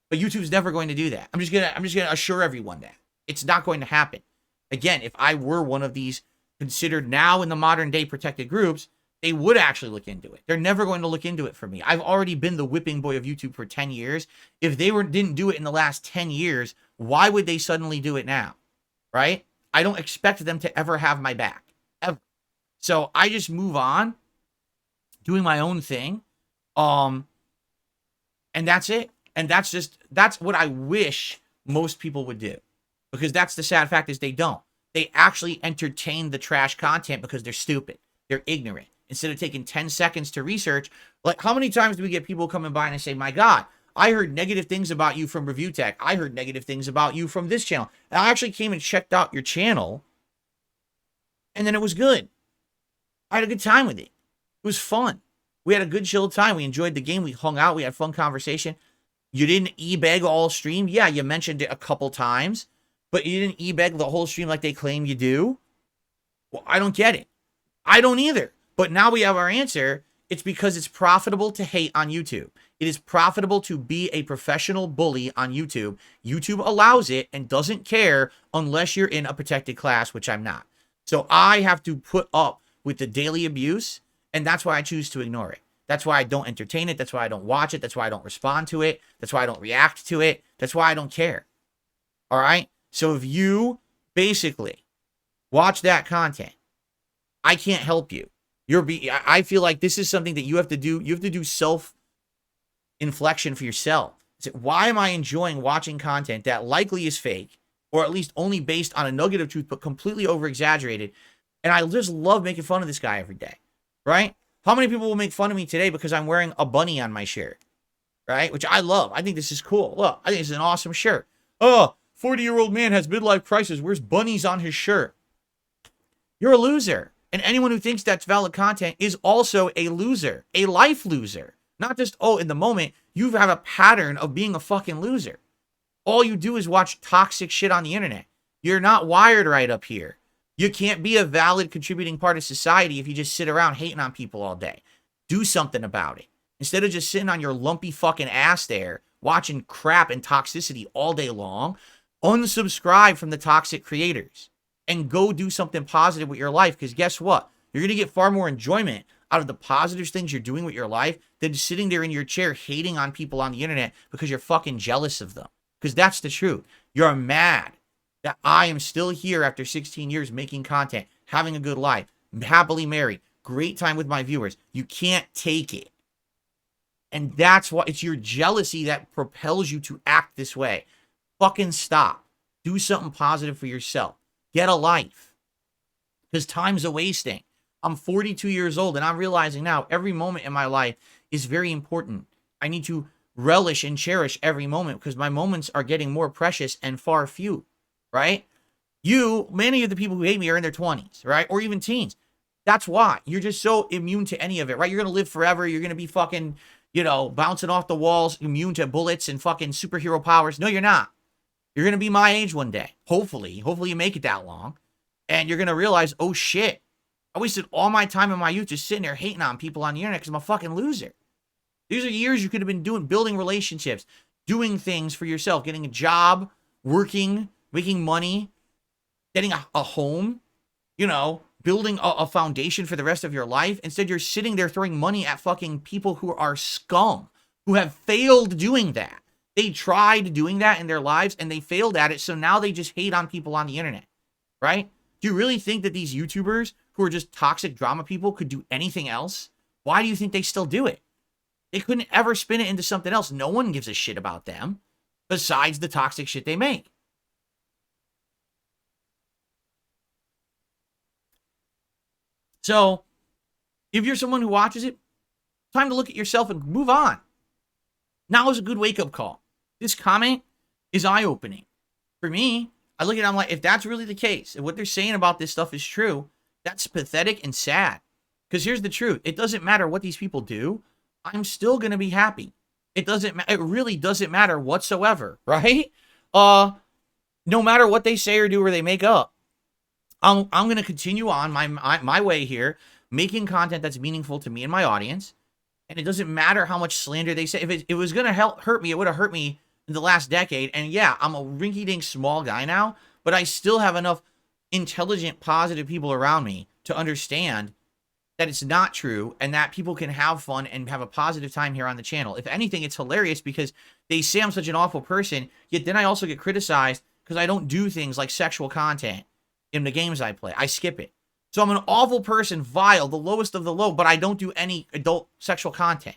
But YouTube's never going to do that. I'm just gonna assure everyone that it's not going to happen. Again, if I were one of these considered now in the modern day protected groups, they would actually look into it. They're never going to look into it for me. I've already been the whipping boy of YouTube for 10 years. If they didn't do it in the last 10 years, why would they suddenly do it now? Right? I don't expect them to ever have my back. Ever. So I just move on, doing my own thing. And that's it. And that's what I wish most people would do. Because that's the sad fact, is they don't. They actually entertain the trash content because they're stupid. They're ignorant. Instead of taking 10 seconds to research, like how many times do we get people coming by and say, my God, I heard negative things about you from Review Tech. I heard negative things about you from this channel. And I actually came and checked out your channel, and then it was good. I had a good time with it. It was fun. We had a good chill time. We enjoyed the game. We hung out. We had fun conversation. You didn't e-beg all stream. Yeah, you mentioned it a couple times, but you didn't e-beg the whole stream like they claim you do. Well, I don't get it. I don't either. But now we have our answer. It's because it's profitable to hate on YouTube. It is profitable to be a professional bully on YouTube. YouTube allows it and doesn't care unless you're in a protected class, which I'm not. So I have to put up with the daily abuse, and that's why I choose to ignore it. That's why I don't entertain it. That's why I don't watch it. That's why I don't respond to it. That's why I don't react to it. That's why I don't care. All right? So if you basically watch that content, I can't help you. I feel like this is something that you have to do. You have to do self-inflection for yourself. Why am I enjoying watching content that likely is fake, or at least only based on a nugget of truth, but completely over-exaggerated? And I just love making fun of this guy every day, right? How many people will make fun of me today because I'm wearing a bunny on my shirt, right? Which I love. I think this is cool. Look, I think this is an awesome shirt. Oh, 40-year-old man has midlife crisis. Where's bunnies on his shirt? You're a loser. And anyone who thinks that's valid content is also a loser, a life loser. Not just, oh, in the moment, you have a pattern of being a fucking loser. All you do is watch toxic shit on the internet. You're not wired right up here. You can't be a valid contributing part of society if you just sit around hating on people all day. Do something about it. Instead of just sitting on your lumpy fucking ass there, watching crap and toxicity all day long, unsubscribe from the toxic creators and go do something positive with your life. Because guess what? You're going to get far more enjoyment out of the positive things you're doing with your life than just sitting there in your chair hating on people on the internet because you're fucking jealous of them. Because that's the truth. You're mad that I am still here after 16 years making content, having a good life, happily married, great time with my viewers. You can't take it. And that's why it's your jealousy that propels you to act this way. Fucking stop. Do something positive for yourself. Get a life. Because time's a wasting. I'm 42 years old, and I'm realizing now every moment in my life is very important. I need to relish and cherish every moment because my moments are getting more precious and far few, right? Many of the people who hate me are in their 20s, right? Or even teens. That's why. You're just so immune to any of it, right? You're going to live forever. You're going to be fucking, bouncing off the walls, immune to bullets and fucking superhero powers. No, you're not. You're going to be my age one day. Hopefully you make it that long. And you're going to realize, oh shit, I wasted all my time in my youth just sitting there hating on people on the internet because I'm a fucking loser. These are years you could have been building relationships, doing things for yourself, getting a job, working, making money, getting a home, you know, building a foundation for the rest of your life. Instead, you're sitting there throwing money at fucking people who are scum, who have failed doing that. They tried doing that in their lives and they failed at it. So now they just hate on people on the internet, right? Do you really think that these YouTubers who are just toxic drama people could do anything else? Why do you think they still do it? They couldn't ever spin it into something else. No one gives a shit about them besides the toxic shit they make. So, if you're someone who watches it, time to look at yourself and move on. Now is a good wake-up call. This comment is eye-opening. For me, I look at it, I'm like, if that's really the case, if what they're saying about this stuff is true, that's pathetic and sad. Because here's the truth. It doesn't matter what these people do. I'm still going to be happy. It really doesn't matter whatsoever, right? No matter what they say or do or they make up. I'm going to continue on my way here, making content that's meaningful to me and my audience. And it doesn't matter how much slander they say. If it was going to hurt me, it would have hurt me in the last decade. And yeah, I'm a rinky-dink small guy now, but I still have enough intelligent, positive people around me to understand that it's not true and that people can have fun and have a positive time here on the channel. If anything, it's hilarious because they say I'm such an awful person, yet then I also get criticized because I don't do things like sexual content in the games I play. I skip it. So I'm an awful person, vile, the lowest of the low, but I don't do any adult sexual content.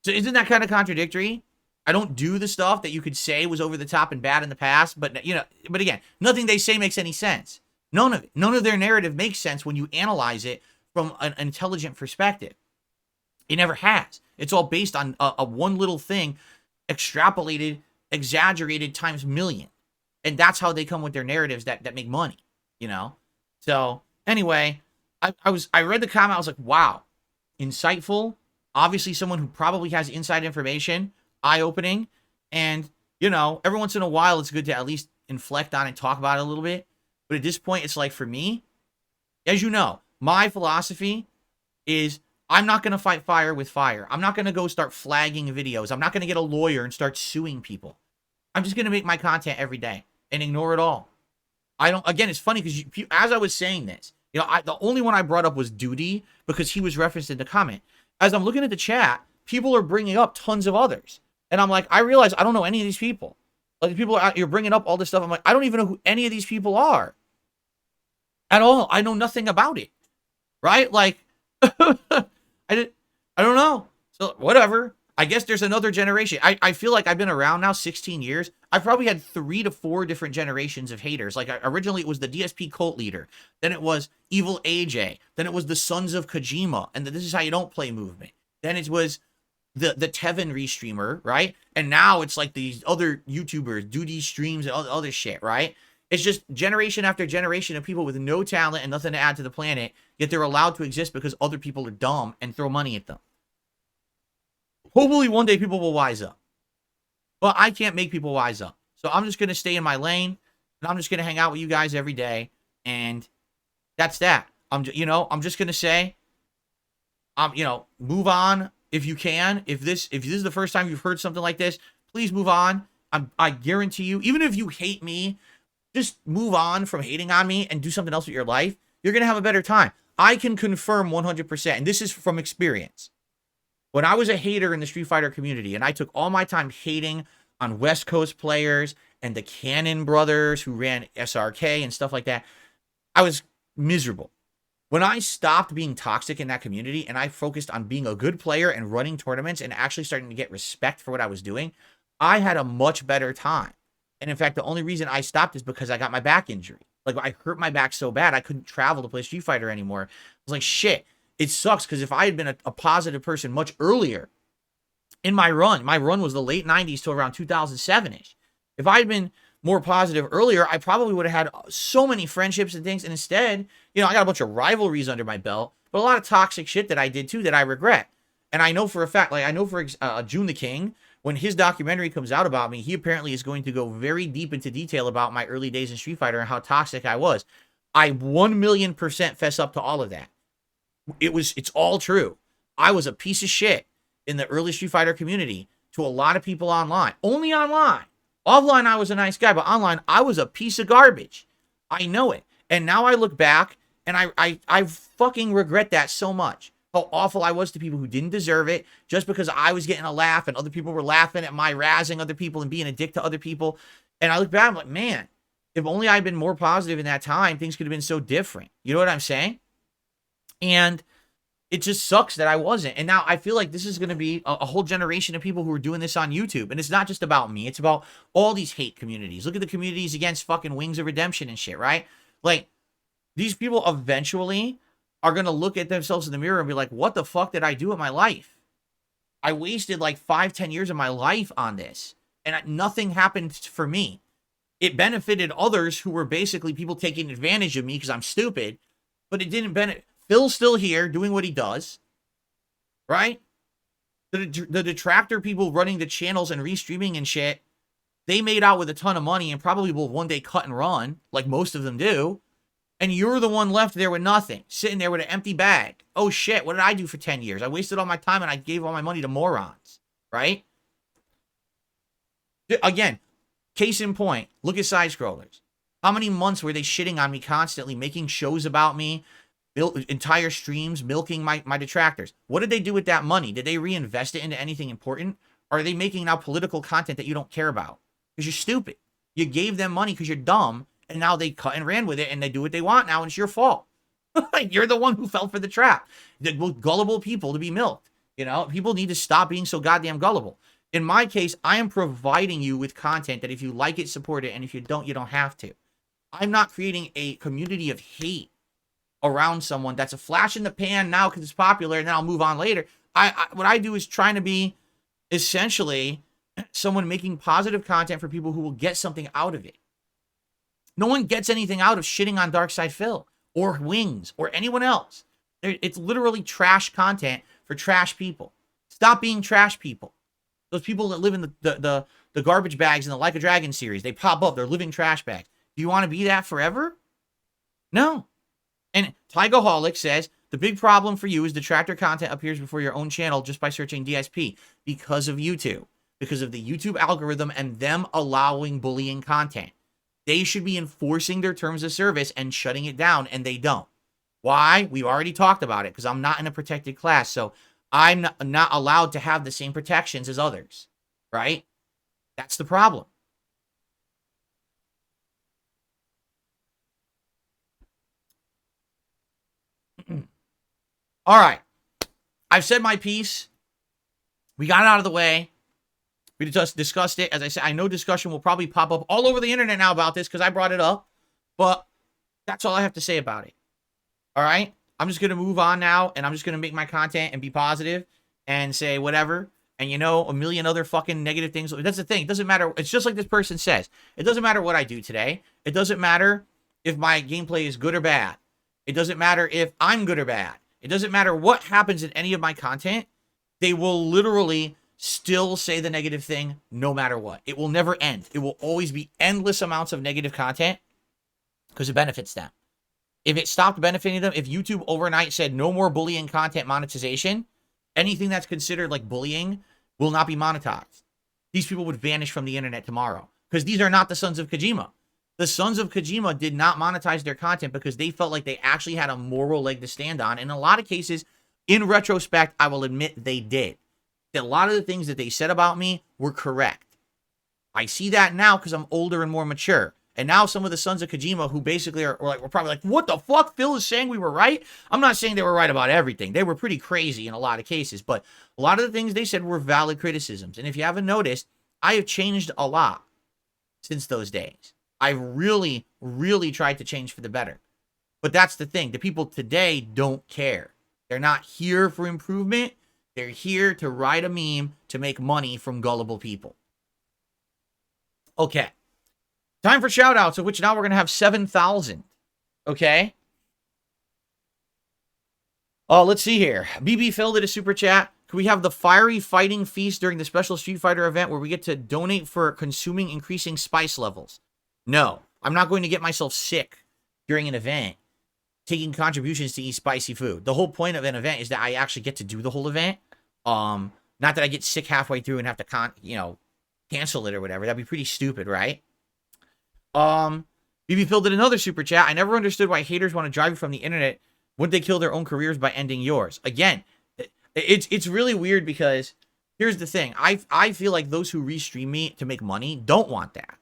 So isn't that kind of contradictory? I don't do the stuff that you could say was over the top and bad in the past, but you know, but again, nothing they say makes any sense. None of it. None of their narrative makes sense when you analyze it from an intelligent perspective. It never has. It's all based on a one little thing, extrapolated, exaggerated times million. And that's how they come with their narratives that make money, you know? So anyway, I read the comment. I was like, wow, insightful. Obviously someone who probably has inside information, eye-opening. And, you know, every once in a while, it's good to at least inflect on and talk about it a little bit. But at this point, it's like, for me, as you know, my philosophy is I'm not going to fight fire with fire. I'm not going to go start flagging videos. I'm not going to get a lawyer and start suing people. I'm just going to make my content every day and ignore it all. I don't, again, it's funny because as I was saying this, you know, the only one I brought up was Duty because he was referenced in the comment. As I'm looking at the chat, people are bringing up tons of others. And I'm like, I realize I don't know any of these people. Like, the people you're bringing up all this stuff. I'm like, I don't even know who any of these people are at all. I know nothing about it. Right? Like, I don't know. So whatever. I guess there's another generation. I feel like I've been around now 16 years. I've probably had 3 to 4 different generations of haters. Like, originally it was the DSP cult leader. Then it was Evil AJ. Then it was the Sons of Kojima and the This Is How You Don't Play movement. Then it was the Tevin restreamer, right? And now it's like these other YouTubers, Duty streams and other shit, right? It's just generation after generation of people with no talent and nothing to add to the planet, yet they're allowed to exist because other people are dumb and throw money at them. Hopefully one day people will wise up. But I can't make people wise up. So I'm just going to stay in my lane, and I'm just going to hang out with you guys every day, and that's that. I'm just going to say, move on if you can. If this is the first time you've heard something like this, please move on. I guarantee you, even if you hate me, just move on from hating on me and do something else with your life. You're going to have a better time. I can confirm 100%, and this is from experience. When I was a hater in the Street Fighter community, and I took all my time hating on West Coast players and the Cannon brothers who ran SRK and stuff like that, I was miserable. When I stopped being toxic in that community and I focused on being a good player and running tournaments and actually starting to get respect for what I was doing, I had a much better time. And in fact, the only reason I stopped is because I got my back injury. Like, I hurt my back so bad, I couldn't travel to play Street Fighter anymore. I was like, shit, it sucks, because if I had been a positive person much earlier in my run was the late 90s to around 2007-ish. If I had been more positive earlier, I probably would have had so many friendships and things. And instead, I got a bunch of rivalries under my belt, but a lot of toxic shit that I did too that I regret. And I know for a fact, like, I know for June the King, when his documentary comes out about me, he apparently is going to go very deep into detail about my early days in Street Fighter and how toxic I was. I 1,000,000% fess up to all of that. It's all true. I was a piece of shit in the early Street Fighter community to a lot of people online. Only online. Offline, I was a nice guy, but online, I was a piece of garbage. I know it. And now I look back and I fucking regret that so much. How awful I was to people who didn't deserve it just because I was getting a laugh and other people were laughing at my razzing other people and being a dick to other people. And I look back, I'm like, man, if only I'd been more positive in that time, things could have been so different. You know what I'm saying? And it just sucks that I wasn't. And now I feel like this is going to be a whole generation of people who are doing this on YouTube. And it's not just about me. It's about all these hate communities. Look at the communities against fucking Wings of Redemption and shit, right? Like, these people eventually are going to look at themselves in the mirror and be like, what the fuck did I do with my life? I wasted like 5-10 years of my life on this. And nothing happened for me. It benefited others who were basically people taking advantage of me because I'm stupid. But it didn't benefit. Phil's still here doing what he does, right? The detractor people running the channels and restreaming and shit, they made out with a ton of money and probably will one day cut and run, like most of them do. And you're the one left there with nothing, sitting there with an empty bag. Oh shit, what did I do for 10 years? I wasted all my time and I gave all my money to morons, right? Again, case in point, look at side scrollers. How many months were they shitting on me constantly, making shows about me, entire streams, milking my detractors? What did they do with that money? Did they reinvest it into anything important? Or are they making now political content that you don't care about? Because you're stupid. You gave them money because you're dumb, and now they cut and ran with it, and they do what they want now, and it's your fault. You're the one who fell for the trap. The gullible people to be milked. You know, people need to stop being so goddamn gullible. In my case, I am providing you with content that if you like it, support it, and if you don't, you don't have to. I'm not creating a community of hate around someone that's a flash in the pan now because it's popular, and then I'll move on later. What I do is trying to be essentially someone making positive content for people who will get something out of it. No one gets anything out of shitting on Darkside Phil or Wings or anyone else. It's literally trash content for trash people. Stop being trash people. Those people that live in the garbage bags in the Like a Dragon series, they pop up, they're living trash bags. Do you want to be that forever? No. And Tygoholic says, the big problem for you is detractor content appears before your own channel just by searching DSP because of YouTube. Because of the YouTube algorithm and them allowing bullying content. They should be enforcing their terms of service and shutting it down, and they don't. Why? We've already talked about it, because I'm not in a protected class, so I'm not allowed to have the same protections as others, right? That's the problem. All right. I've said my piece. We got it out of the way. We just discussed it. As I said, I know discussion will probably pop up all over the internet now about this because I brought it up. But that's all I have to say about it. All right? I'm just going to move on now, and I'm just going to make my content and be positive and say whatever. And, you know, a million other fucking negative things. That's the thing. It doesn't matter. It's just like this person says. It doesn't matter what I do today. It doesn't matter if my gameplay is good or bad. It doesn't matter if I'm good or bad. It doesn't matter what happens in any of my content. They will literally still say the negative thing no matter what. It will never end. It will always be endless amounts of negative content because it benefits them. If it stopped benefiting them, if YouTube overnight said no more bullying content monetization, anything that's considered like bullying will not be monetized. These people would vanish from the internet tomorrow because these are not the Sons of Kojima. The Sons of Kojima did not monetize their content because they felt like they actually had a moral leg to stand on. In a lot of cases, in retrospect, I will admit they did. That a lot of the things that they said about me were correct. I see that now because I'm older and more mature. And now some of the Sons of Kojima who basically are like, we're probably like, what the fuck? Phil is saying we were right? I'm not saying they were right about everything. They were pretty crazy in a lot of cases. But a lot of the things they said were valid criticisms. And if you haven't noticed, I have changed a lot since those days. I've really, really tried to change for the better. But that's the thing. The people today don't care. They're not here for improvement. They're here to write a meme to make money from gullible people. Okay. Time for shout-outs, of which now we're going to have 7,000. Okay? Let's see here. BB Phil did a super chat. Can we have the fiery fighting feast during the special Street Fighter event where we get to donate for consuming increasing spice levels? No. I'm not going to get myself sick during an event taking contributions to eat spicy food. The whole point of an event is that I actually get to do the whole event. Not that I get sick halfway through and have to, cancel it or whatever. That'd be pretty stupid, right? BB Phil did another super chat. I never understood why haters want to drive you from the internet. Wouldn't they kill their own careers by ending yours? Again, it's really weird because here's the thing. I feel like those who restream me to make money don't want that.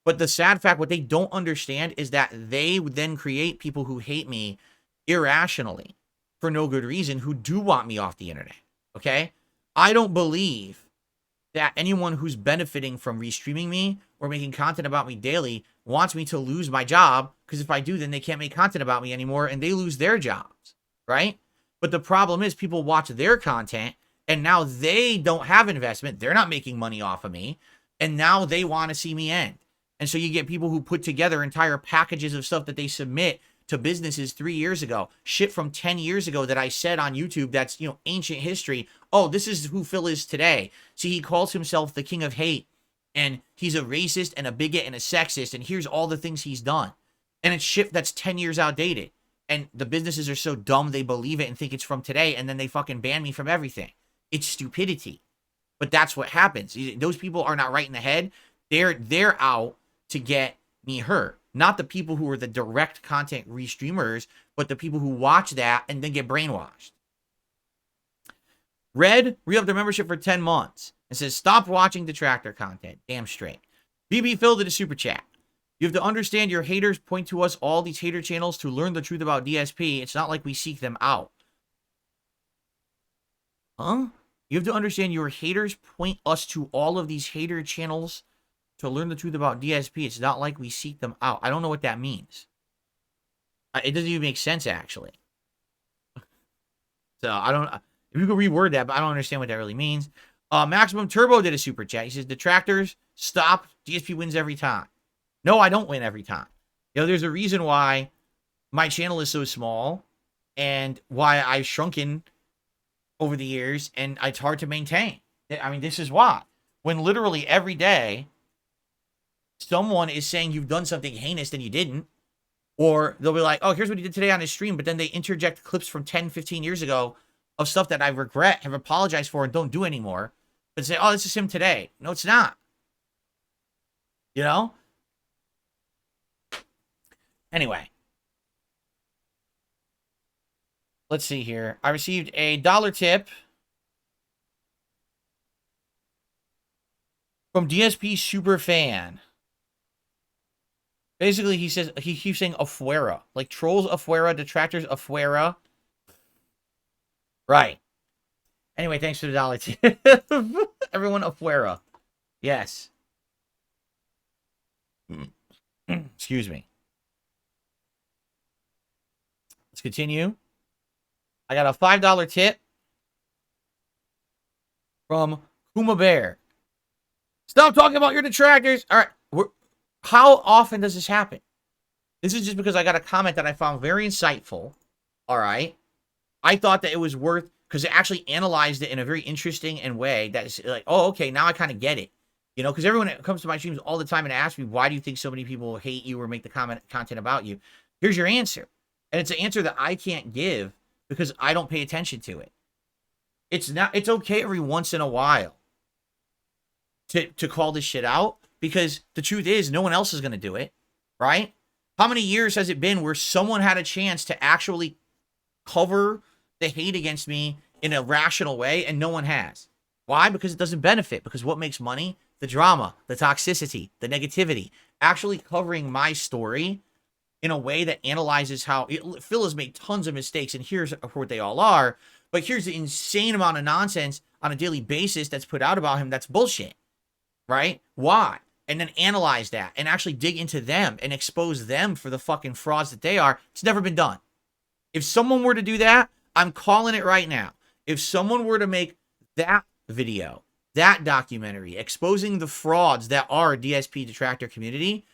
But the sad fact, what they don't understand is that they would then create people who hate me irrationally for no good reason who do want me off the internet. Okay? I don't believe that anyone who's benefiting from restreaming me or making content about me daily wants me to lose my job, because if I do, then they can't make content about me anymore and they lose their jobs, right? But the problem is people watch their content and now they don't have investment. They're not making money off of me. And now they want to see me end. And so you get people who put together entire packages of stuff that they submit to businesses 3 years ago, shit from 10 years ago that I said on YouTube that's, ancient history. Oh, this is who Phil is today. See, he calls himself the king of hate, and he's a racist and a bigot and a sexist, and here's all the things he's done. And it's shit that's 10 years outdated. And the businesses are so dumb they believe it and think it's from today, and then they fucking ban me from everything. It's stupidity. But that's what happens. Those people are not right in the head. They're out to get me hurt. Not the people who are the direct content restreamers, but the people who watch that and then get brainwashed. Red re-upped their membership for 10 months and says, stop watching Detractor content. Damn straight. BB Phil did a super chat. You have to understand your haters point to us all these hater channels to learn the truth about DSP. It's not like we seek them out. Huh? You have to understand your haters point us to all of these hater channels to learn the truth about DSP. It's not like we seek them out. I don't know what that means. It doesn't even make sense, actually. So, I don't... If you could reword that, but I don't understand what that really means. Maximum Turbo did a super chat. He says, Detractors, stop. DSP wins every time. No, I don't win every time. There's a reason why my channel is so small and why I've shrunken over the years, and it's hard to maintain. I mean, this is why. When literally every day, someone is saying you've done something heinous and you didn't, or they'll be like, oh, here's what he did today on his stream, but then they interject clips from 10, 15 years ago of stuff that I regret, have apologized for, and don't do anymore, but say, oh, this is him today. No, it's not. Anyway. Let's see here. I received a $1 tip from DSP Superfan. Basically, he says, he keeps saying afuera. Like trolls afuera, detractors afuera. Right. Anyway, thanks for the $1 tip. Everyone afuera. Yes. Excuse me. Let's continue. I got a $5 tip from Kuma Bear. Stop talking about your detractors. All right. How often does this happen? This is just because I got a comment that I found very insightful. All right. I thought that it was worth, because it actually analyzed it in a very interesting and way that is like, oh, okay, now I kind of get it. Because everyone comes to my streams all the time and asks me, why do you think so many people hate you or make the content about you? Here's your answer. And it's an answer that I can't give because I don't pay attention to it. It's okay every once in a while to call this shit out, because the truth is no one else is going to do it, right? How many years has it been where someone had a chance to actually cover the hate against me in a rational way and no one has? Why? Because it doesn't benefit. Because what makes money? The drama, the toxicity, the negativity. Actually covering my story in a way that analyzes how Phil has made tons of mistakes, and here's what they all are, but here's the insane amount of nonsense on a daily basis that's put out about him that's bullshit, right? Why? And then analyze that and actually dig into them and expose them for the fucking frauds that they are. It's never been done. If someone were to do that, I'm calling it right now. If someone were to make that video, that documentary, exposing the frauds that are DSP Detractor community,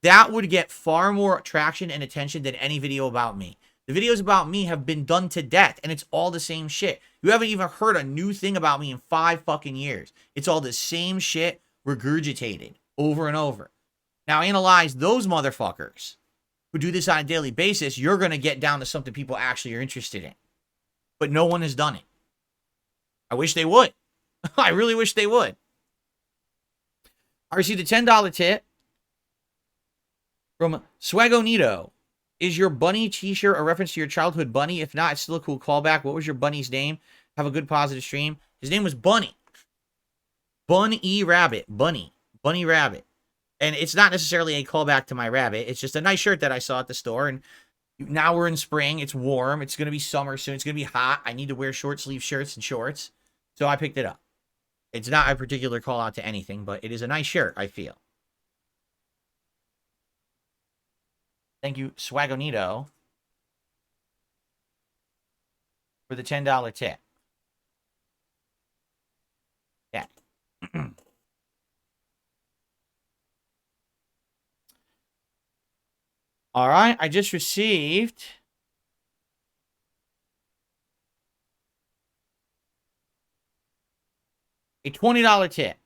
that would get far more traction and attention than any video about me. The videos about me have been done to death, and it's all the same shit. You haven't even heard a new thing about me in 5 fucking years. It's all the same shit regurgitated over and over. Now analyze those motherfuckers who do this on a daily basis. You're going to get down to something people actually are interested in. But no one has done it. I wish they would. I really wish they would. I received a $10 tip from Swagonito. Is your bunny t-shirt a reference to your childhood bunny? If not, it's still a cool callback. What was your bunny's name? Have a good positive stream. His name was Bunny. Bunny Rabbit. Bunny. Bunny Rabbit. And it's not necessarily a callback to my rabbit. It's just a nice shirt that I saw at the store. And now we're in spring. It's warm. It's going to be summer soon. It's going to be hot. I need to wear short sleeve shirts and shorts. So I picked it up. It's not a particular call out to anything, but it is a nice shirt, I feel. Thank you, Swagonito, for the $10 tip. Yeah. All right, I just received a $20 tip.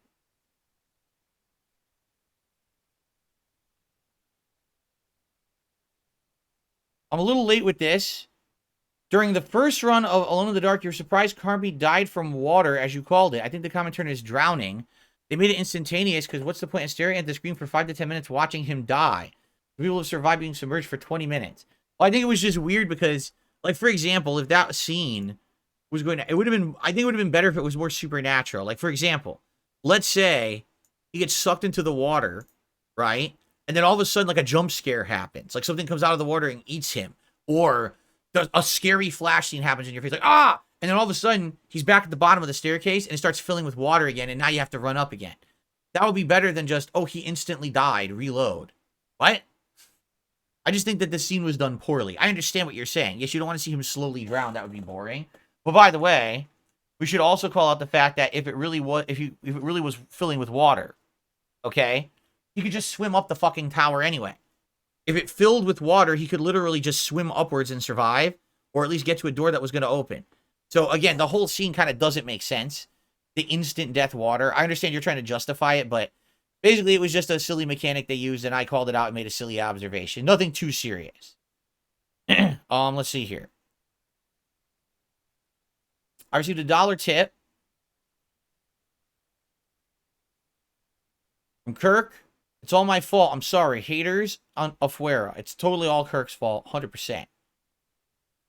I'm a little late with this. During the first run of Alone in the Dark, you're surprised Carby died from water, as you called it. I think the commentator is drowning. They made it instantaneous, because what's the point of staring at the screen for 5 to 10 minutes watching him die? People have survived being submerged for 20 minutes. Well, I think it was just weird because, like, for example, if that scene was going to... I think it would have been better if it was more supernatural. Like, for example, let's say he gets sucked into the water, right? And then all of a sudden, like, a jump scare happens. Like, something comes out of the water and eats him. Or a scary flash scene happens in your face. Like, ah! And then all of a sudden, he's back at the bottom of the staircase and it starts filling with water again. And now you have to run up again. That would be better than just, oh, he instantly died. Reload. What? I just think that this scene was done poorly. I understand what you're saying. Yes, you don't want to see him slowly drown. That would be boring. But by the way, we should also call out the fact that if it really was filling with water, okay, he could just swim up the fucking tower anyway. If it filled with water, he could literally just swim upwards and survive, or at least get to a door that was going to open. So again, the whole scene kind of doesn't make sense. The instant death water. I understand you're trying to justify it, but basically it was just a silly mechanic they used, and I called it out and made a silly observation. Nothing too serious. Let's see here. I received a $1 tip from Kirk. It's all my fault. I'm sorry. Haters on Afuera. It's totally all Kirk's fault. 100%.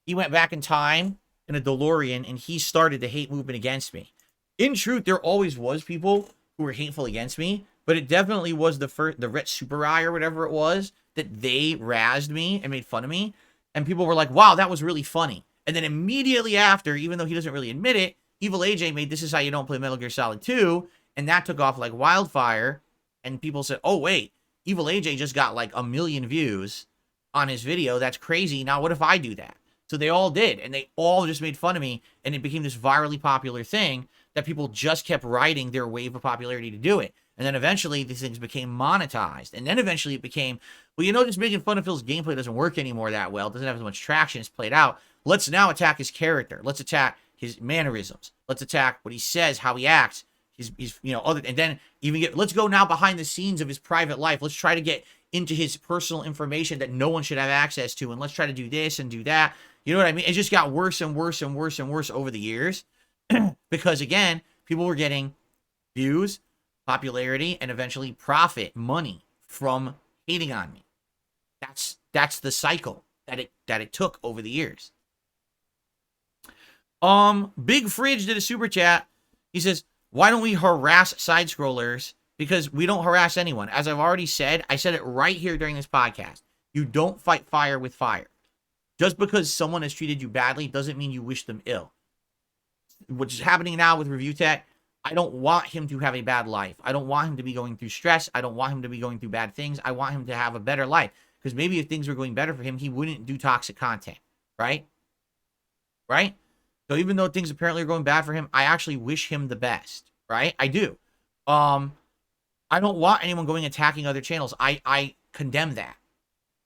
He went back in time in a DeLorean, and he started the hate movement against me. In truth, there always was people who were hateful against me, but it definitely was the Ret Super Eye or whatever it was that they razzed me and made fun of me. And people were like, wow, that was really funny. And then immediately after, even though he doesn't really admit it, Evil AJ made This Is How You Don't Play Metal Gear Solid 2, and that took off like wildfire. And people said, oh, wait, Evil AJ just got like 1 million views on his video. That's crazy. Now, what if I do that? So they all did, and they all just made fun of me, and it became this virally popular thing that people just kept riding their wave of popularity to do it. And then eventually these things became monetized. And then eventually it became, well, you know, just making fun of Phil's gameplay doesn't work anymore that well. It doesn't have as much traction. It's played out. Let's now attack his character. Let's attack his mannerisms. Let's attack what he says, how he acts. He's you know, other, and then even let's go now behind the scenes of his private life. Let's try to get into his personal information that no one should have access to. And let's try to do this and do that. You know what I mean? It just got worse and worse and worse and worse over the years. Because again, people were getting views, popularity, and eventually profit, money from hating on me. That's the cycle that it took over the years. Big Fridge did a super chat. He says, why don't we harass side scrollers? Because we don't harass anyone. As I've already said, I said it right here during this podcast. You don't fight fire with fire. Just because someone has treated you badly doesn't mean you wish them ill. Which is happening now with Review Tech. I don't want him to have a bad life. I don't want him to be going through stress. I don't want him to be going through bad things. I want him to have a better life. Because maybe if things were going better for him, he wouldn't do toxic content. Right? Right? So even though things apparently are going bad for him, I actually wish him the best. Right? I do. I don't want anyone going attacking other channels. I condemn that.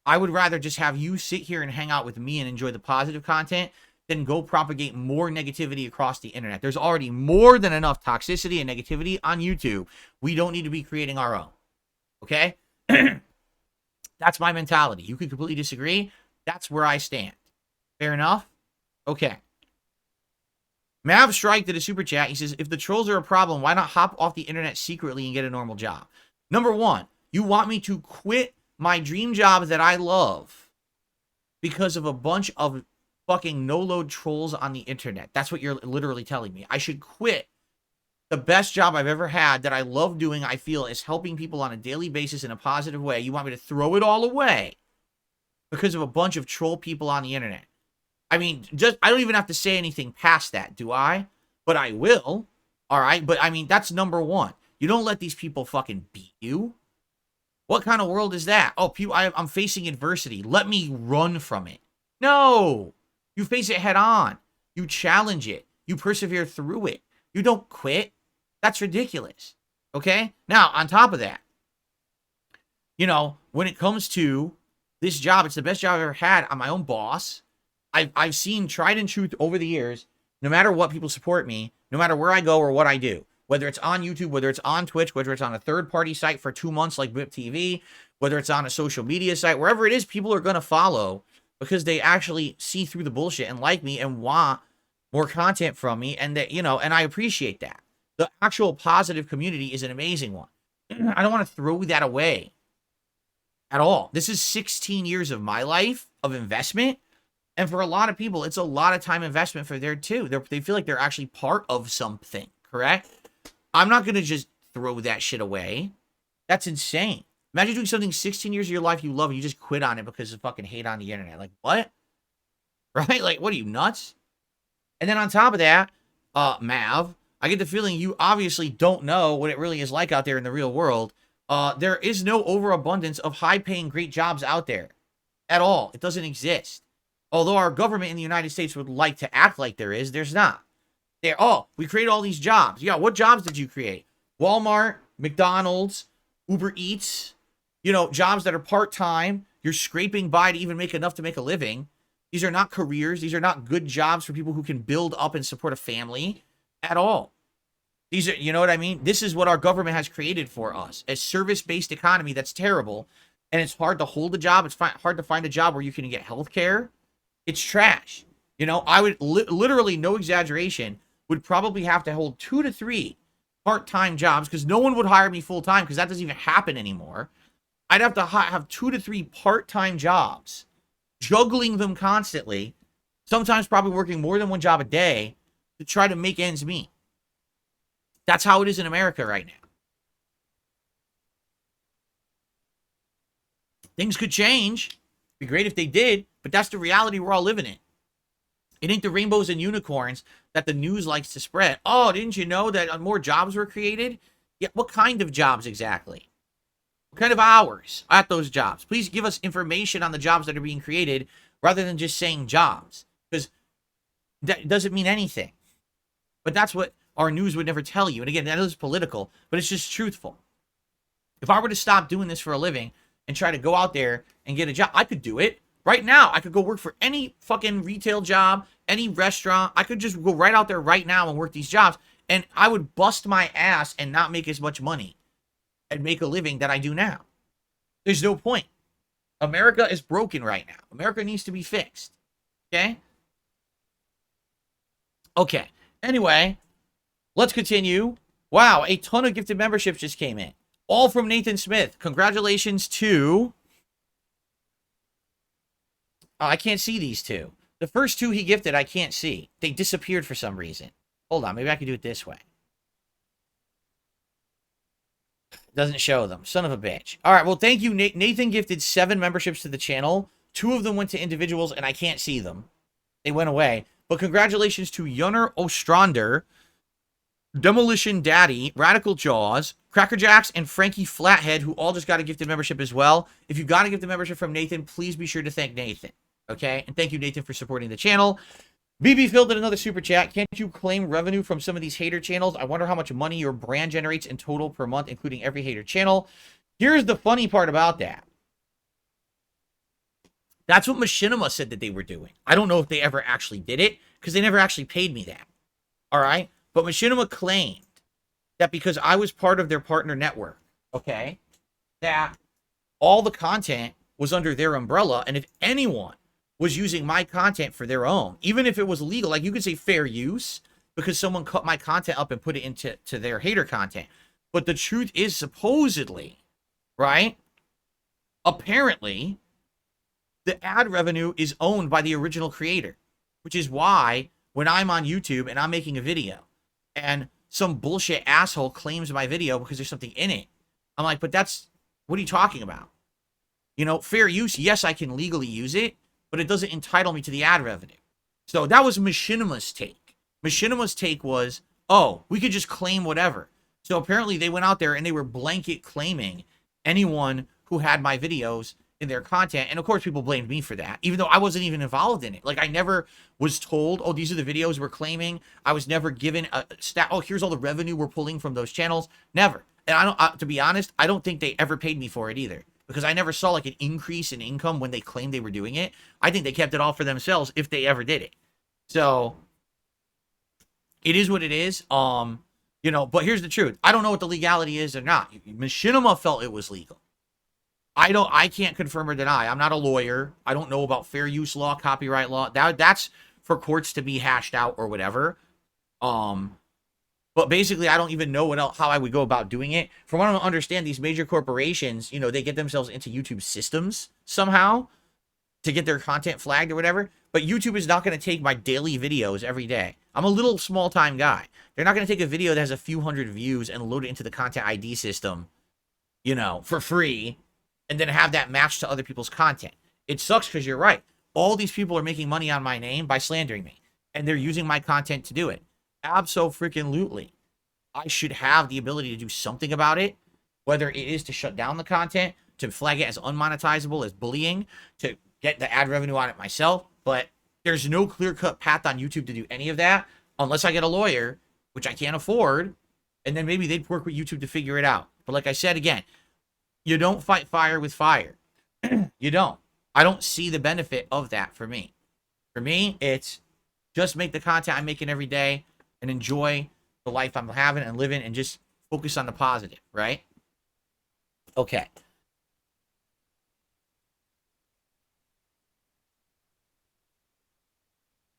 I would rather just have you sit here and hang out with me and enjoy the positive content than go propagate more negativity across the internet. There's already more than enough toxicity and negativity on YouTube. We don't need to be creating our own. Okay? That's my mentality. You could completely disagree. That's where I stand. Fair enough? Okay. Mav Strike did a super chat. He says, if the trolls are a problem, why not hop off the internet secretly and get a normal job? Number one, you want me to quit my dream job that I love because of a bunch of fucking no-load trolls on the internet. That's what you're literally telling me. I should quit the best job I've ever had that I love doing, I feel, is helping people on a daily basis in a positive way. You want me to throw it all away because of a bunch of troll people on the internet. I mean, I don't even have to say anything past that, do I? But I will, all right? But, I mean, that's number one. You don't let these people fucking beat you. What kind of world is that? Oh, people, I'm facing adversity. Let me run from it. No! You face it head on. You challenge it. You persevere through it. You don't quit. That's ridiculous. Okay? Now, on top of that, you know, when it comes to this job, it's the best job I've ever had. I'm my own boss. I've seen tried and true over the years, no matter what, people support me, no matter where I go or what I do. Whether it's on YouTube, whether it's on Twitch, whether it's on a third-party site for 2 months like Whip TV, whether it's on a social media site, wherever it is, people are going to follow because they actually see through the bullshit and like me and want more content from me, and that, you know, and I appreciate that. The actual positive community is an amazing one. I don't want to throw that away at all. This is 16 years of my life of investment, and for a lot of people, it's a lot of time investment for there too. They feel like they're actually part of something, correct? I'm not going to just throw that shit away. That's insane. Imagine doing something 16 years of your life you love and you just quit on it because of fucking hate on the internet. Like, what? Right? Like, what are you, nuts? And then on top of that, Mav, I get the feeling you obviously don't know what it really is like out there in the real world. There is no overabundance of high-paying, great jobs out there at all. It doesn't exist. Although our government in the United States would like to act like there is, there's not. We create all these jobs. Yeah, what jobs did you create? Walmart, McDonald's, Uber Eats, you know, jobs that are part-time. You're scraping by to even make enough to make a living. These are not careers. These are not good jobs for people who can build up and support a family at all. These are, you know what I mean? This is what our government has created for us. A service-based economy that's terrible. And it's hard to hold a job. It's hard to find a job where you can get health care. It's trash. You know, I would literally, no exaggeration, would probably have to hold 2 to 3 part-time jobs because no one would hire me full-time because that doesn't even happen anymore. I'd have to have 2 to 3 part-time jobs, juggling them constantly, sometimes probably working more than one job a day to try to make ends meet. That's how it is in America right now. Things could change. It'd be great if they did, but that's the reality we're all living in. It ain't the rainbows and unicorns that the news likes to spread. Oh, didn't you know that more jobs were created? Yeah, what kind of jobs exactly? What kind of hours at those jobs? Please give us information on the jobs that are being created rather than just saying jobs, because that doesn't mean anything. But that's what our news would never tell you. And again, that is political, but it's just truthful. If I were to stop doing this for a living and try to go out there and get a job, I could do it. Right now, I could go work for any fucking retail job, any restaurant. I could just go right out there right now and work these jobs, and I would bust my ass and not make as much money and make a living that I do now. There's no point. America is broken right now. America needs to be fixed. Okay? Okay. Anyway, let's continue. Wow, a ton of gifted memberships just came in. All from Nathan Smith. Congratulations to... Oh, I can't see these two. The first two he gifted, I can't see. They disappeared for some reason. Hold on, maybe I can do it this way. Doesn't show them. Son of a bitch. All right, well, thank you. Nathan gifted 7 memberships to the channel. 2 of them went to individuals, and I can't see them. They went away. But congratulations to Yunner Ostrander, Demolition Daddy, Radical Jaws, Cracker Jacks, and Frankie Flathead, who all just got a gifted membership as well. If you got a gifted membership from Nathan, please be sure to thank Nathan. Okay? And thank you, Nathan, for supporting the channel. BB Phil did another super chat. Can't you claim revenue from some of these hater channels? I wonder how much money your brand generates in total per month, including every hater channel. Here's the funny part about that. That's what Machinima said that they were doing. I don't know if they ever actually did it, because they never actually paid me that. All right? But Machinima claimed that because I was part of their partner network, okay, that all the content was under their umbrella, and if anyone was using my content for their own, even if it was legal, like you could say fair use, because someone cut my content up and put it into their hater content. But the truth is, supposedly, right? Apparently, the ad revenue is owned by the original creator, which is why when I'm on YouTube and I'm making a video and some bullshit asshole claims my video because there's something in it, I'm like, but that's, what are you talking about? You know, fair use, yes, I can legally use it, but it doesn't entitle me to the ad revenue. So that was Machinima's take. Machinima's take was, oh, we could just claim whatever. So apparently they went out there and they were blanket claiming anyone who had my videos in their content. And of course, people blamed me for that, even though I wasn't even involved in it. Like, I never was told, oh, these are the videos we're claiming. I was never given a stat. Oh, here's all the revenue we're pulling from those channels. Never. And I don't, to be honest, I don't think they ever paid me for it either, because I never saw like an increase in income when they claimed they were doing it. I think they kept it all for themselves if they ever did it. So it is what it is. You know, but here's the truth. I don't know what the legality is or not. Machinima felt it was legal. I can't confirm or deny. I'm not a lawyer. I don't know about fair use law, copyright law. That's for courts to be hashed out or whatever. But basically, I don't even know what else, how I would go about doing it. From what I understand, these major corporations, you know, they get themselves into YouTube systems somehow to get their content flagged or whatever. But YouTube is not going to take my daily videos every day. I'm a little small-time guy. They're not going to take a video that has a few hundred views and load it into the content ID system, you know, for free, and then have that match to other people's content. It sucks because you're right. All these people are making money on my name by slandering me, and they're using my content to do it. Abso-freaking-lutely. I should have the ability to do something about it, whether it is to shut down the content, to flag it as unmonetizable, as bullying, to get the ad revenue on it myself. But there's no clear-cut path on YouTube to do any of that unless I get a lawyer, which I can't afford, and then maybe they'd work with YouTube to figure it out. But like I said, again, you don't fight fire with fire. You don't. I don't see the benefit of that for me. For me, it's just make the content I'm making every day and enjoy the life I'm having and living and just focus on the positive, right? Okay.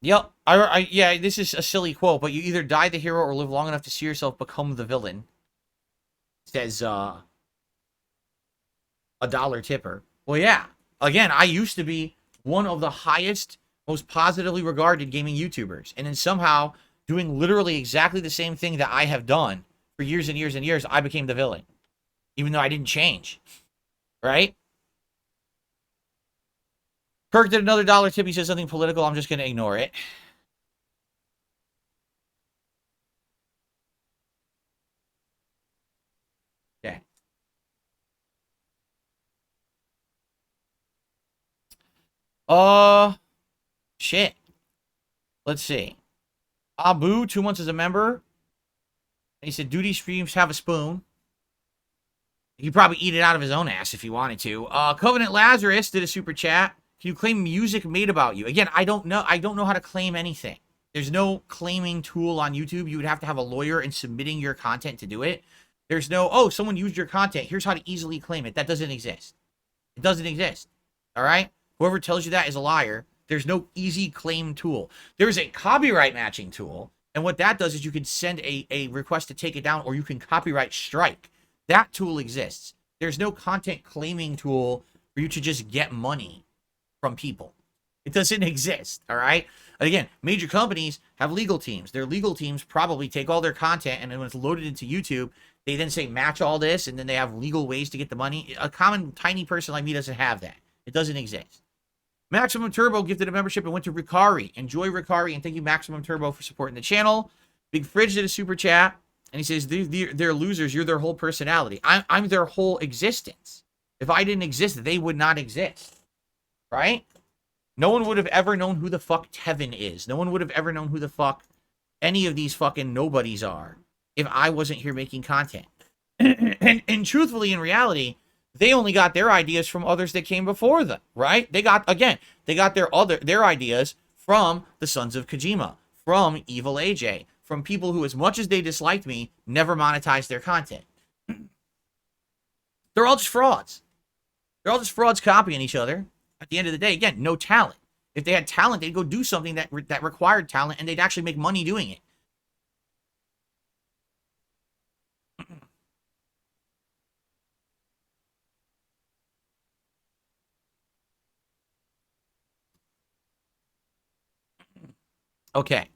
Yep. Yeah, this is a silly quote, but you either die the hero or live long enough to see yourself become the villain. Says a dollar tipper. Well, yeah. Again, I used to be one of the highest, most positively regarded gaming YouTubers. And then somehow, doing literally exactly the same thing that I have done for years and years and years, I became the villain. Even though I didn't change. Right? Kirk did another dollar tip. He says something political. I'm just going to ignore it. Okay. Shit. Let's see. Abu, 2 months as a member. And he said, duty streams have a spoon. He could probably eat it out of his own ass if he wanted to. Covenant Lazarus did a super chat. Can you claim music made about you? Again, I don't know. I don't know how to claim anything. There's no claiming tool on YouTube. You would have to have a lawyer and submitting your content to do it. There's no, oh, someone used your content. Here's how to easily claim it. That doesn't exist. It doesn't exist. All right? Whoever tells you that is a liar. There's no easy claim tool. There's a copyright matching tool. And what that does is you can send a request to take it down, or you can copyright strike. That tool exists. There's no content claiming tool for you to just get money from people. It doesn't exist, all right? Again, major companies have legal teams. Their legal teams probably take all their content, and then when it's loaded into YouTube, they then say match all this, and then they have legal ways to get the money. A common tiny person like me doesn't have that. It doesn't exist. Maximum Turbo gifted a membership and went to Ricari. Enjoy Ricari, and thank you, Maximum Turbo, for supporting the channel. Big Fridge did a super chat, and he says, they're losers. You're their whole personality. I'm their whole existence. If I didn't exist, they would not exist. Right? No one would have ever known who the fuck Tevin is. No one would have ever known who the fuck any of these fucking nobodies are if I wasn't here making content. And truthfully, in reality, they only got their ideas from others that came before them, right? They got their ideas from the Sons of Kojima, from Evil AJ, from people who, as much as they disliked me, never monetized their content. They're all just frauds. They're all just frauds copying each other. At the end of the day, again, no talent. If they had talent, they'd go do something that required talent, and they'd actually make money doing it. Okay.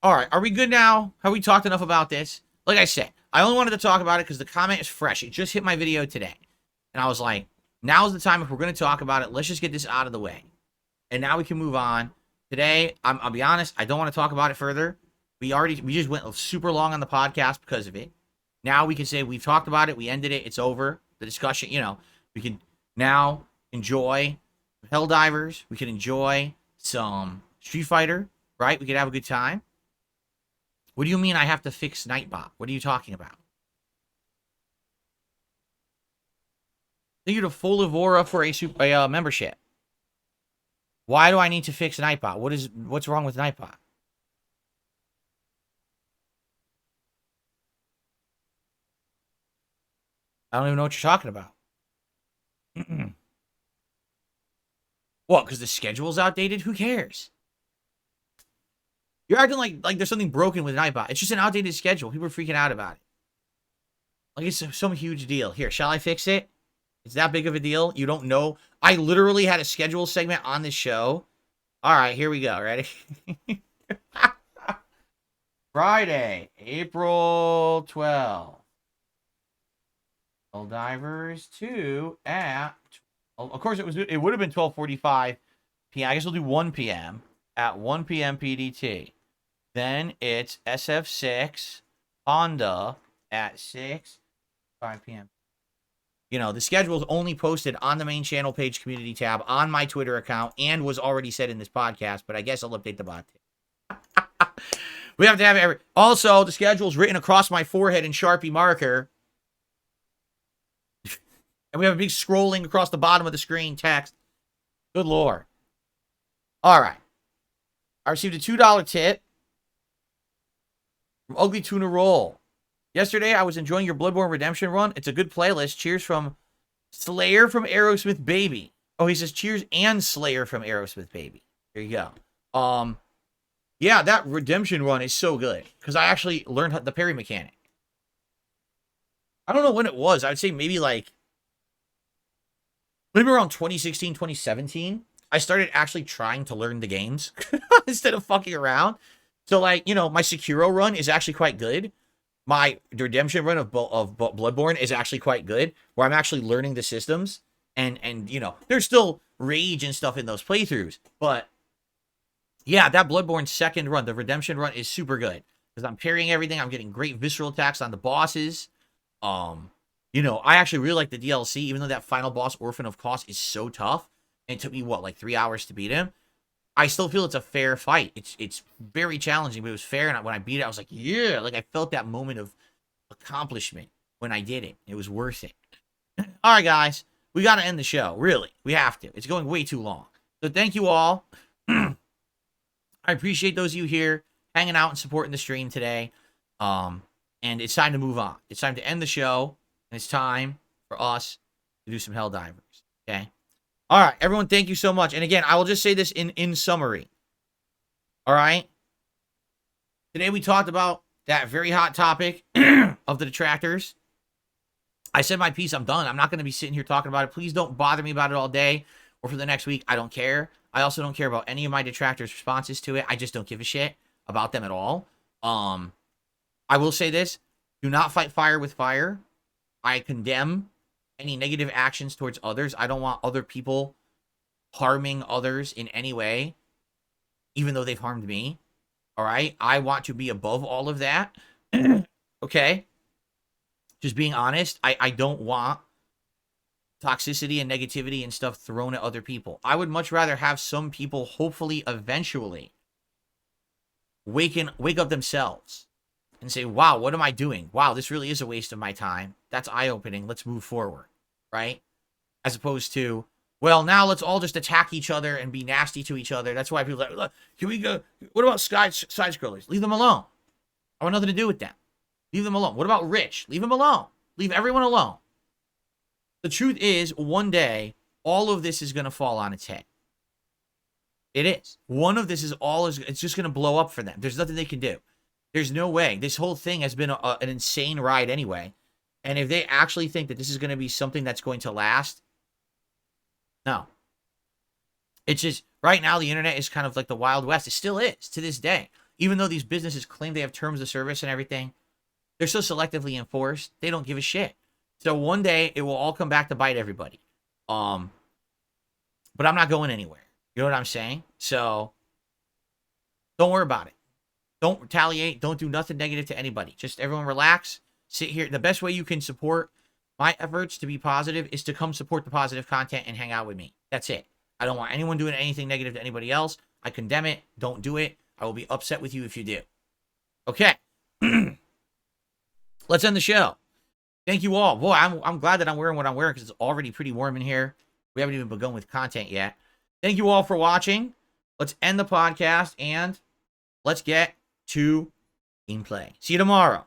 All right. Are we good now? Have we talked enough about this? Like I said, I only wanted to talk about it because the comment is fresh. It just hit my video today. And I was like, now's the time. If we're going to talk about it, let's just get this out of the way. And now we can move on. Today, I'll be honest, I don't want to talk about it further. We just went super long on the podcast because of it. Now we can say we've talked about it. We ended it. It's over. The discussion, we can now enjoy Helldivers. We can enjoy some Street Fighter, right? We could have a good time. What do you mean I have to fix Nightbot? What are you talking about? Thank you to Folivora for a membership. Why do I need to fix Nightbot? What's wrong with Nightbot? I don't even know what you're talking about. What? Because the schedule's outdated? Who cares? You're acting like there's something broken with Nightbot. It's just an outdated schedule. People are freaking out about it. Like it's some huge deal. Here, shall I fix it? It's that big of a deal? You don't know? I literally had a schedule segment on this show. All right, here we go. Ready? Friday, April 12th. Helldivers 2 at... Of course, it would have been 12:45 p.m. I guess we'll do 1 p.m. at 1 p.m. PDT. Then it's SF6 Honda at 5 p.m. The schedule is only posted on the main channel page community tab on my Twitter account and was already said in this podcast, but I guess I'll update the bot. We have to have Also, the schedule is written across my forehead in Sharpie marker. And we have a big scrolling across the bottom of the screen text. Good lord. All right. I received a $2 tip from Ugly Tuna Roll. Yesterday, I was enjoying your Bloodborne Redemption run. It's a good playlist. Cheers from Slayer from Aerosmith Baby. Oh, he says cheers and Slayer from Aerosmith Baby. There you go. Yeah, that Redemption run is so good. Because I actually learned the parry mechanic. I don't know when it was. I would say maybe around 2016, 2017. I started actually trying to learn the games instead of fucking around. So, my Sekiro run is actually quite good. My Redemption run of Bloodborne is actually quite good, where I'm actually learning the systems. And there's still rage and stuff in those playthroughs. But, yeah, that Bloodborne second run, the Redemption run, is super good. Because I'm parrying everything. I'm getting great visceral attacks on the bosses. I actually really like the DLC, even though that final boss, Orphan of Cost, is so tough. And it took me, 3 hours to beat him? I still feel it's a fair fight. It's very challenging, but it was fair. And when I beat it, I was like, yeah. I felt that moment of accomplishment when I did it. It was worth it. All right, guys. We got to end the show. Really. We have to. It's going way too long. So thank you all. I appreciate those of you here hanging out and supporting the stream today. And it's time to move on. It's time to end the show. And it's time for us to do some Helldivers. Okay? All right, everyone, thank you so much. And again, I will just say this in summary. All right? Today we talked about that very hot topic of the Detractors. I said my piece. I'm done. I'm not going to be sitting here talking about it. Please don't bother me about it all day or for the next week. I don't care. I also don't care about any of my Detractors' responses to it. I just don't give a shit about them at all. I will say this. Do not fight fire with fire. I condemn any negative actions towards others. I don't want other people harming others in any way, even though they've harmed me. All right? I want to be above all of that. Okay? Just being honest, I don't want toxicity and negativity and stuff thrown at other people. I would much rather have some people, hopefully, eventually, wake up themselves and say, wow, what am I doing? Wow, this really is a waste of my time. That's eye-opening. Let's move forward, right? As opposed to, well, now let's all just attack each other and be nasty to each other. That's why people are like, look, can we go? What about side-scrollers? Leave them alone. I want nothing to do with them. Leave them alone. What about Rich? Leave them alone. Leave everyone alone. The truth is, one day, all of this is going to fall on its head. It is. One of this it's just going to blow up for them. There's nothing they can do. There's no way. This whole thing has been an insane ride anyway. And if they actually think that this is going to be something that's going to last, No. It's just, right now, the internet is kind of like the Wild West. It still is, to this day. Even though these businesses claim they have terms of service and everything, they're so selectively enforced, they don't give a shit. So one day, it will all come back to bite everybody. But I'm not going anywhere. You know what I'm saying? So, don't worry about it. Don't retaliate. Don't do nothing negative to anybody. Just everyone relax. Sit here. The best way you can support my efforts to be positive is to come support the positive content and hang out with me. That's it. I don't want anyone doing anything negative to anybody else. I condemn it. Don't do it. I will be upset with you if you do. Okay. Let's end the show. Thank you all. Boy, I'm glad that I'm wearing what I'm wearing because it's already pretty warm in here. We haven't even begun with content yet. Thank you all for watching. Let's end the podcast and let's get to gameplay. See you tomorrow.